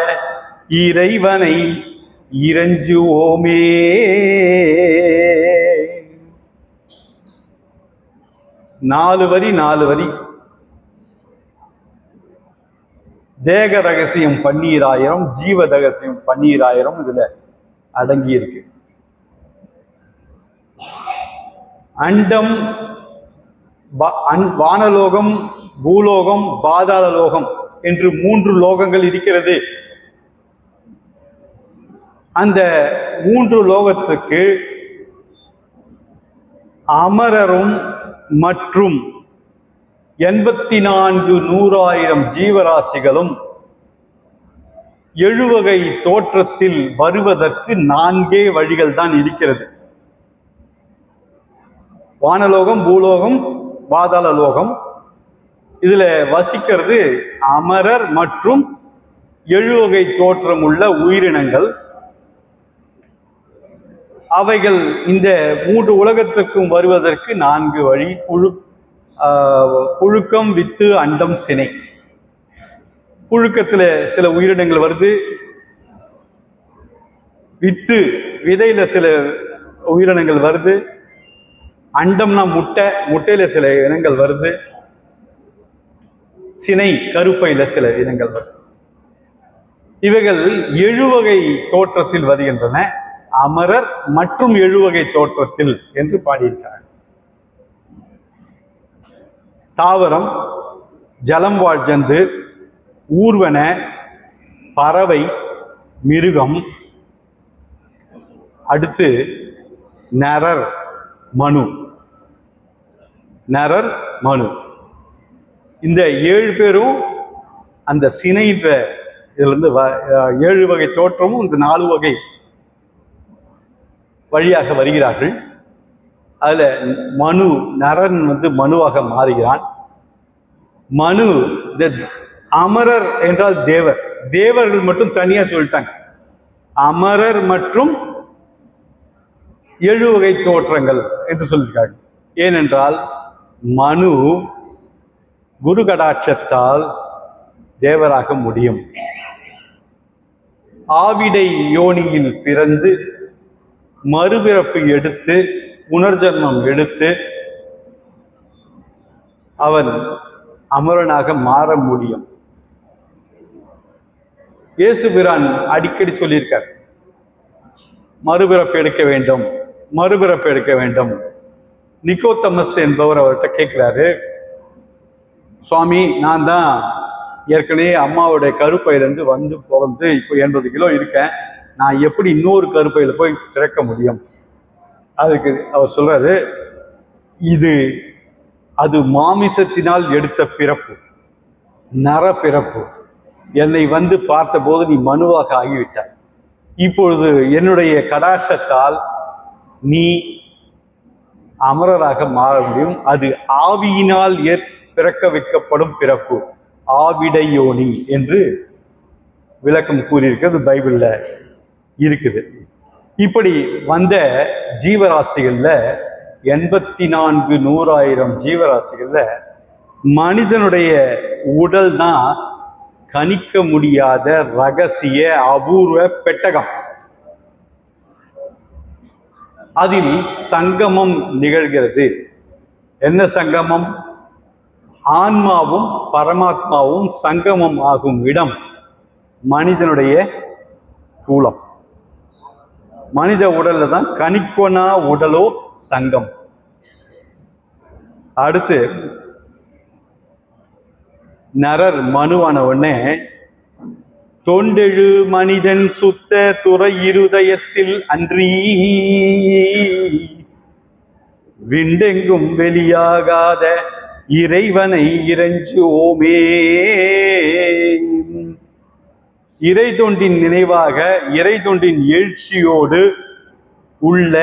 Speaker 3: இறைவனை இறைஞ்சுவோமே. நாலு வரி தேக ரகசியம் 12000, ஜீவ ரகசியம் 12000 இதுல அடங்கி இருக்கு. அண்டம், வானலோகம், பூலோகம், பாதாள லோகம் என்று 3 லோகங்கள் இருக்கிறது. அந்த 3 லோகத்துக்கு அமரரும் மற்றும் 84,100,000 ஜீவராசிகளும் 7 வகை தோற்றத்தில் வருவதற்கு 4 வழிகள் தான் இருக்கிறது. வானலோகம், பூலோகம், பாதாள லோகம். இதுல வசிக்கிறது அமரர் மற்றும் 7 வகை தோற்றம் உள்ள உயிரினங்கள். அவைகள் இந்த 3 உலகத்துக்கும் வருவதற்கு 4 வழி. புழுக்கம், வித்து, அண்டம், சினை. புழுக்கத்துல சில உயிரினங்கள் வருது, வித்து விதையில சில உயிரினங்கள் வருது, அண்டம்னா முட்டையில சில இனங்கள் வருது, சினை கருப்பையில சில இனங்கள் வருது. இவைகள் எழுவகை தோற்றத்தில் வருகின்றன. அமரர் மற்றும் எழுவகை தோற்றத்தில் என்று பாடியிருக்கிறார். தாவரம், ஜலம் வாழ் ஜந்து, ஊர்வன, பறவை, மிருகம், அடுத்து நரர், மனு. நரர், மனு இந்த 7 பேரும் அந்த சினைன்ற இதுல இருந்து 7 வகை தோற்றமும் இந்த 4 வகை வழியாக வருகிறார்கள். அதுல மனு, நரன் மனுவாக மாறுகிறான். மனு அமரர் என்றால் தேவர். தேவர்கள் மட்டும் தனியா சொல்லிட்டாங்க. அமரர் மற்றும் 7 வகை தோற்றங்கள் என்று சொல்லியிருக்காங்க. ஏனென்றால் மனு குரு கடாட்சத்தால் தேவராக முடியும். ஆவிடை யோனியில் பிறந்து மறுபிறப்பு எடுத்து புனர்ஜன்மம் எடுத்து அவன் அமரனாக மாற முடியும். இயேசு பிரான் அடிக்கடி சொல்லியிருக்கார், மறுபிறப்பு எடுக்க வேண்டும், மறுபிறப்பு எடுக்க வேண்டும். நிக்கோதமஸ் என்பவர் அவர்கிட்ட கேட்கிறாரு, சுவாமி, நான் தான் ஏற்கனவே அம்மாவுடைய கருப்பையிலிருந்து வந்து பிறந்து இப்போ 80 கிலோ இருக்கேன், நான் எப்படி இன்னொரு கருப்பையில போய் பிறக்க முடியும்? அதுக்கு அவர் சொல்றாரு, அது மாமிசத்தினால் எடுத்த பிறப்பு, நர பிறப்பு. என்னை வந்து பார்த்தபோது நீ மனுவாக ஆகிவிட்டாய். இப்பொழுது என்னுடைய கடாட்சத்தால் நீ அமரராக மாற முடியும். அது ஆவியினால் பிறக்க வைக்கப்படும் பிறப்பு, ஆவிடையோனி என்று விளக்கம் கூறியிருக்கிறது, பைபிள்ல இருக்குது. இப்படி வந்த ஜீவராசிகள்ல 84 100,000 ஜீவராசிகள்ல மனிதனுடைய உடல் தான் கணிக்க முடியாத ரகசிய அபூர்வ பெட்டகம். அதில் சங்கமம் நிகழ்கிறது. என்ன சங்கமம்? ஆன்மாவும் பரமாத்மாவும் சங்கமம் ஆகும் இடம் மனிதனுடைய தூளம். மனித உடல்ல தான் கணிக்கொணா உடலோ சங்கம். அடுத்து நரர் மனுவான உடனே தொண்டெழு மனிதன் சுத்த துறை இருதயத்தில் அன்றி விண்டெங்கும் வெளியாகாத இறைவனை இறைஞ்சுவோமே. இறை தொண்டின் நினைவாக, இறை தொண்டின் எழுச்சியோடு உள்ள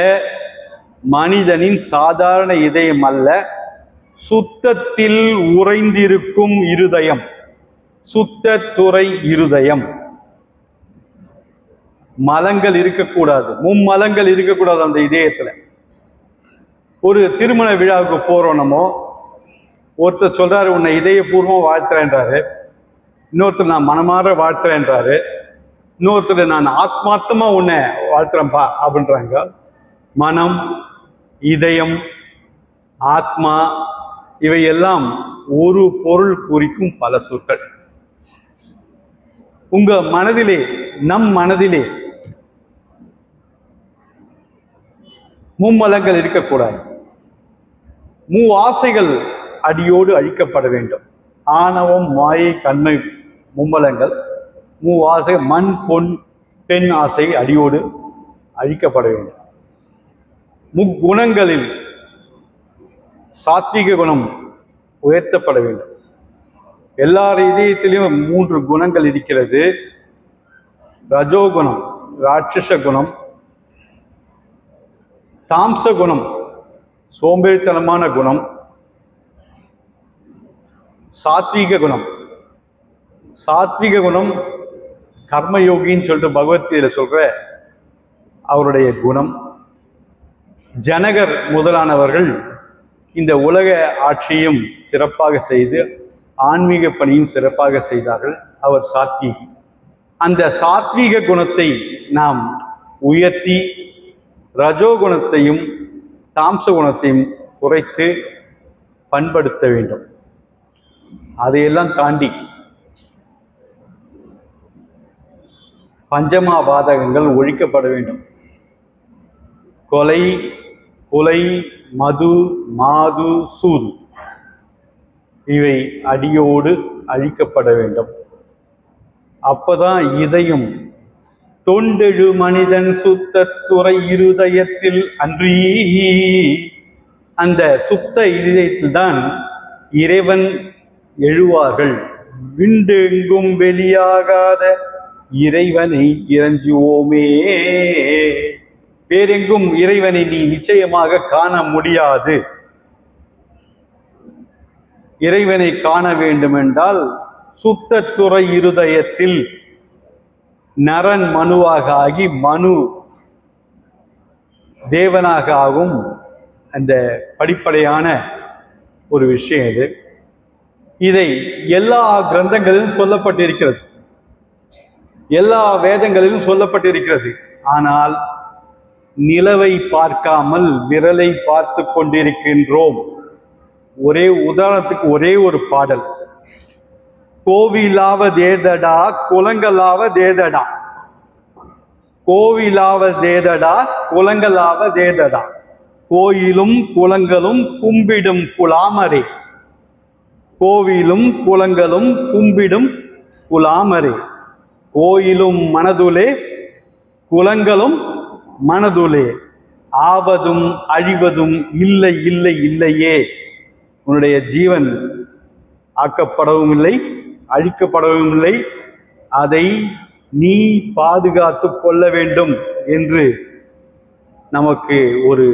Speaker 3: மனிதனின் சாதாரண இதயம் அல்ல, சுத்தத்தில் உறைந்திருக்கும் இருதயம், சுத்த துறை இருதயம். மலங்கள் இருக்கக்கூடாது, மும்மலங்கள் இருக்கக்கூடாது அந்த இதயத்துல. ஒரு திருமண விழாவுக்கு போறோம், நம்ம ஒருத்தர் சொல்றாரு, உன்னை இதயபூர்வம் வாழ்த்துறேன்றாரு. இன்னொருத்தர் நான் மனமாற வாழ்த்துறேன்றாரு. இன்னொருத்தர் நான் ஆத்மார்த்தமா உன்னை வாழ்த்துறேன்பா அப்படின்றாங்க. மனம், இதயம், ஆத்மா இவையெல்லாம் ஒரு பொருள் குறிக்கும் பல சொற்கள். உங்க மனதிலே, நம் மனதிலே மும்மலங்கள் இருக்கக்கூடாது. ஆசைகள் அடியோடு அழிக்கப்பட வேண்டும். ஆணவம், மாயை, கண்மை மும்மலங்கள், ஆசை, மண், பொன், பெண் ஆசை அடியோடு அழிக்கப்பட வேண்டும். முக்குணங்களில் சாத்விக குணம் உயர்த்தப்பட வேண்டும். எல்லார் இதயத்திலையும் 3 குணங்கள் இருக்கிறது. ரஜோகுணம், ராட்சச குணம், தாம்ச குணம், சோம்பேறித்தனமான குணம், சாத்வீக குணம். சாத்விக குணம் கர்மயோகின்னு சொல்லிட்டு பகவத்கீதையில சொல்ற அவருடைய குணம். ஜனகர் முதலானவர்கள் இந்த உலக ஆட்சியும் சிறப்பாக செய்து ஆன்மீக பணியும் சிறப்பாக செய்தார்கள். அவர் சாத்வீகி. அந்த சாத்வீக குணத்தை நாம் உயர்த்தி ரஜோகுணத்தையும் தாம்ச குணத்தையும் குறைத்து பண்படுத்த வேண்டும். அதையெல்லாம் தாண்டி பஞ்சமாபாதகங்கள் ஒழிக்கப்பட வேண்டும். கொலை, கொலை, மது, மாது, சூது இவை அடியோடு அழிக்கப்பட வேண்டும். அப்பதான் இதையும் தொண்டெழு மனிதன் சுத்தத்துறை இருதயத்தில் அன்றி, அந்த சுத்த இதயத்தில் தான் இறைவன் எழுவார்கள். விண்டெங்கும் வெளியாகாத இறைவனை இறைஞ்சுவோமே. வேறெங்கும் இறைவனை நீ நிச்சயமாக காண முடியாது. இறைவனை காண வேண்டுமென்றால் சுத்தத்துறை இருதயத்தில் நரன் மனுவாக ஆகி மனு தேவனாக ஆகும் அந்த படிப்படையான ஒரு விஷயம் இது. இதை எல்லா கிரந்தங்களிலும் சொல்லப்பட்டிருக்கிறது, எல்லா வேதங்களிலும் சொல்லப்பட்டிருக்கிறது. ஆனால் நிலவை பார்க்காமல் விரலை பார்த்து கொண்டிருக்கின்றோம். ஒரே உதாரணத்துக்கு ஒரே ஒரு பாடல், கோவிலாவ தேதடா குலங்களாவ தேதடா, கோவிலாவ தேதடா குலங்களாவ தேதடா, கோயிலும் குலங்களும் கும்பிடும் குலாமரே, கோவிலும் குலங்களும் கும்பிடும் குலாமரே, கோயிலும் மனதுலே குலங்களும் மனதுலே, ஆவதும் அழிவதும் இல்லை இல்லை இல்லையே. உன்னுடைய ஜீவன் ஆக்கப்படவும் இல்லை, அழிக்கப்படவும் இல்லை. அதை நீ பாதுகாத்து கொள்ள வேண்டும் என்று நமக்கு ஒரு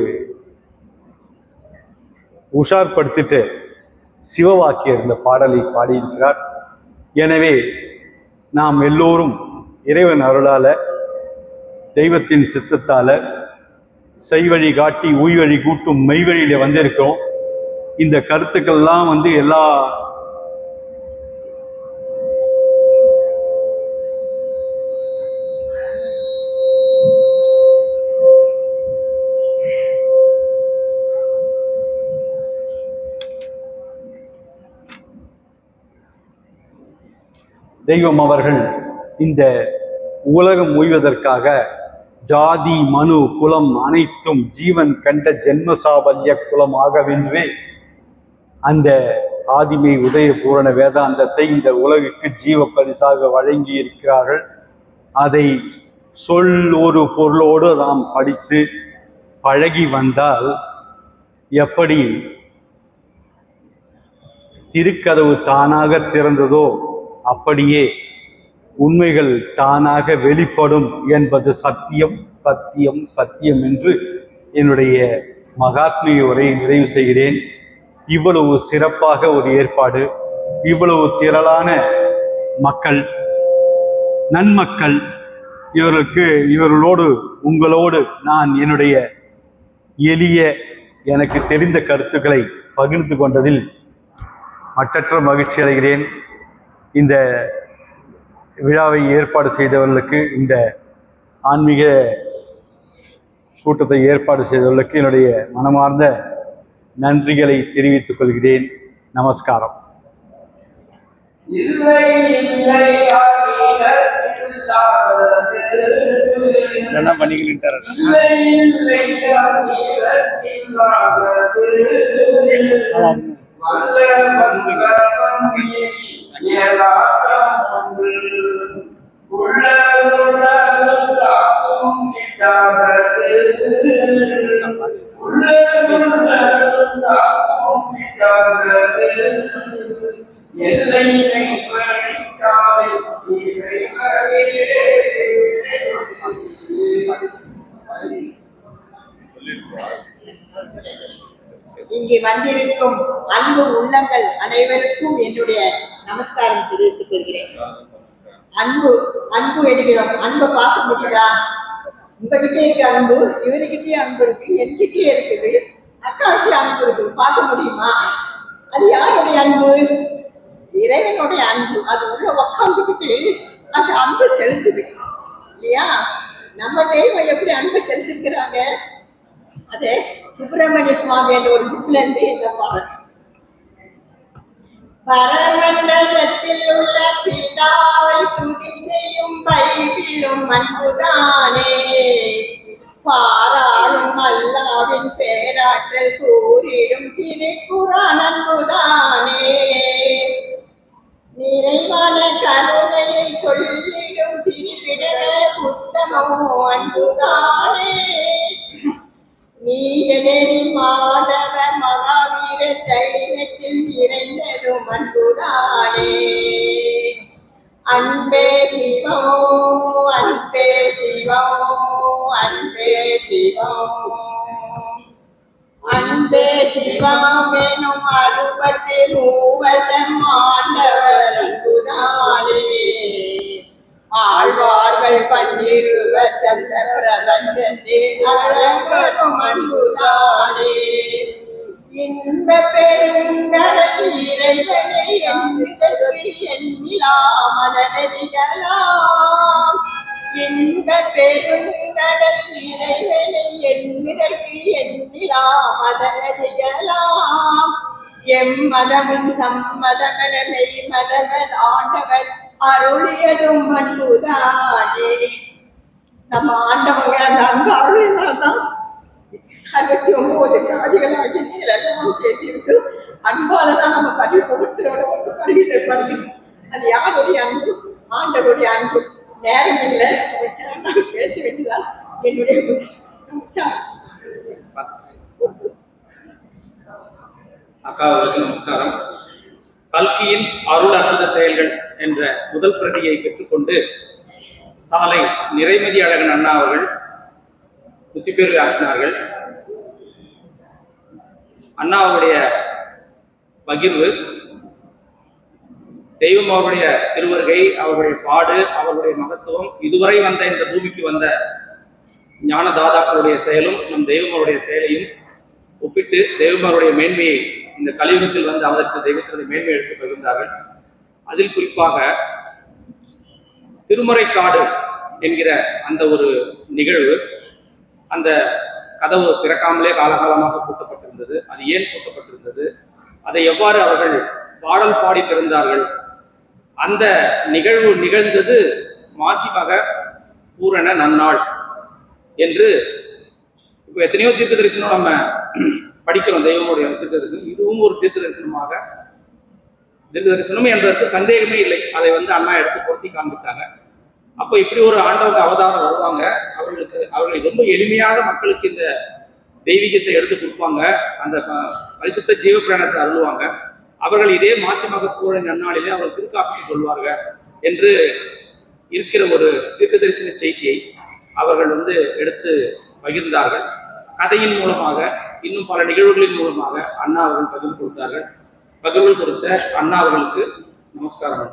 Speaker 3: உஷார்படுத்திட்டு சிவவாக்கியர் இந்த பாடலை பாடியிருக்கிறார். எனவே நாம் எல்லோரும் இறைவன் அருளால, தெய்வத்தின் சித்தத்தால செய்வழி காட்டி உய்வழி கூட்டும் மெய்வழியில வந்திருக்கிறோம். இந்த கருத்துக்கள்லாம் எல்லா தெய்வம் அவர்கள் இந்த உலகம் ஓய்வதற்காக ஜாதி மனு குலம் அனைத்தும் ஜீவன் கண்ட ஜென்மசாபல்ய குலமாகவென்றே அந்த ஆதிமை உதய பூரண வேதாந்தத்தை இந்த உலகுக்கு ஜீவ பரிசாக வழங்கி இருக்கிறார்கள். அதை சொல் ஒரு பொருளோடு நாம் படித்து பழகி வந்தால் எப்படி திருக்கதவு தானாக திறந்ததோ அப்படியே உண்மைகள் தானாக வெளிப்படும் என்பது சத்தியம் சத்தியம் சத்தியம் என்று என்னுடைய மகாத்மிய உரையை நிறைவு செய்கிறேன். இவ்வளவு சிறப்பாக ஒரு ஏற்பாடு, இவ்வளவு திரளான மக்கள், நன்மக்கள், இவர்களோடு உங்களோடு நான் என்னுடைய எளிய எனக்கு தெரிந்த கருத்துக்களை பகிர்ந்து கொண்டதில் மற்றற்ற மகிழ்ச்சி அடைகிறேன். இந்த விழாவை ஏற்பாடு செய்தவர்களுக்கு, இந்த ஆன்மீக கூட்டத்தை ஏற்பாடு செய்தவர்களுக்கு என்னுடைய மனமார்ந்த நன்றிகளை தெரிவித்துக் கொள்கிறேன். நமஸ்காரம். என்ன பண்ணிக்கிட்டு
Speaker 1: இங்கே வந்திருக்கும் அன்பு உள்ளங்கள் அனைவருக்கும் என்னுடைய நமஸ்காரம் தெரிவித்துக் கொள்கிறேன். அன்பு அன்பு என்கிறோம். அன்பை பார்க்க முடியுதா? உங்ககிட்ட இருக்க அன்பு இவர்கிட்டயே அன்பு இருக்கு, என்கிட்டயே இருக்குது. அக்காவுக்கு அன்பு இருக்கு, பார்க்க முடியுமா? அது யாருடைய அன்பு? இறைவனுடைய அன்பு. அது உள்ள உக்காந்துக்கிட்டு அந்த அன்பு செலுத்துது இல்லையா? நம்ம தெய்வம் எப்படி அன்பு செலுத்திருக்கிறாங்க? அதே சுப்பிரமணிய சுவாமி என்ற ஒரு புக்ல இருந்து இந்த பாடல். பரமண்டலத்தில் உள்ள பிதாவை துதி செய்யும் பைபிளும் அன்புதானே. பாராளும் அல்லாவின் பேராற்றல் கூறிடும் திருக்குரான் அன்புதானே. நிறைவான கருணையை சொல்லிடும் திருவிடக புத்தமோ அன்புதானே. நீதநெறி மாதவ மகாவீர தைரியத்தில் நிறைந்ததும் அன்புதானே. அன்பே சிவம், அன்பே சிவம், அன்பே சிவம், அன்பே சிவம் எனும் 63 ஆண்டவர் அன்புதானே. ஆழ்வார்கள் 12 தந்த பிரபந்தத்தை அழகரும் அன்புதானே. இன்ப பெருங்கடல் இறைவனை எண்ணுதற்கு எண்ணிலா மதனதிகளாம். இன்ப பெருங்கடல் இறைவனை எண்ணுதற்கு எண்ணிலா மதனதிகளாம். எம்மதமும் சம்மதமெனமை மதமத் ஆண்டவர் அருளியதும் அன்புதானே. நம்ம ஆண்டவங்க அந்த அன்பு அருளினால்தான் 69 ஜாதிகளாகி எல்லாம் சேர்த்திருக்கு. அன்பாலதான் நம்ம ஒவ்வொருத்தரோட ஒன்று பருகிறோம். அது யாருடைய அன்பு? ஆண்டவருடைய அன்பு. நேரம் இல்லை, பேச வேண்டியதான் என்னுடைய நமஸ்காரம்.
Speaker 2: அக்கா அவர்களுக்கு நமஸ்காரம். கல்கியின் அருள் அற்புத செயல்கள் என்ற முதல் பிரதியை பெற்றுக்கொண்டு சாலை நிறைமதி அழகன் அண்ணா அவர்கள் புத்திப்பேறு ஆற்றினார்கள். அண்ணா அவருடைய பகிர்வு, தெய்வம் அவருடைய திருவருகை, அவருடைய பாடு, அவருடைய மகத்துவம், இதுவரை வந்த இந்த பூமிக்கு வந்த ஞான தாதாக்களுடைய செயலும் நம் தெய்வம் அவருடைய செயலையும் ஒப்பிட்டு தெய்வம் அவருடைய மேன்மையை, இந்த கலியுகத்தில் வந்து அவதற்கு தெய்வத்தினுடைய மேன்மை எடுத்து பகிர்ந்தார்கள். அதில் குறிப்பாக திருமறைக்காடு என்கிற அந்த ஒரு நிகழ்வு, அந்த கதவு திறக்காமலே காலகாலமாக பூட்டப்பட்டிருந்தது. அது ஏன் பூட்டப்பட்டிருந்தது, அதை எவ்வாறு அவர்கள் பாடல் பாடி திறந்தார்கள், அந்த நிகழ்வு நிகழ்ந்தது மாசிமக பூரண நன்னாள் என்று இப்போ எத்தனையோ தீர்க்க தரிசனம் நம்ம படிக்கிறோம். தெய்வமுடைய தீர்க்க தரிசனம், இதுவும் ஒரு தீர்க்க தரிசனமாக, தீர்க்க தரிசனம் என்பதற்கு சந்தேகமே இல்லை. அதை வந்து அண்ணா எடுத்து பொருத்தி காண்பித்தாங்க. அப்போ இப்படி ஒரு ஆண்டவங்க அவதாரம் வருவாங்க, அவர்கள் ரொம்ப எளிமையாக மக்களுக்கு இந்த தெய்வீகத்தை எடுத்து கொடுப்பாங்க, அந்த பரிசுத்த ஜீவ பிராணத்தை அருள்வாங்க. அவர்கள் இதே மாசிமக பூரண நன்னாளிலே அவர்கள் திருக்காப்பிட்டுக் கொள்வார்கள் என்று இருக்கிற ஒரு தீர்க்க தரிசன செய்தியை அவர்கள் வந்து எடுத்து பகிர்ந்தார்கள். கதையின் மூலமாக, இன்னும் பல நிகழ்வுகளின் மூலமாக அண்ணா அவர்கள் பகிர்வு கொடுத்தார்கள். பகிர்வு கொடுத்த அண்ணா அவர்களுக்கு நமஸ்காரம்.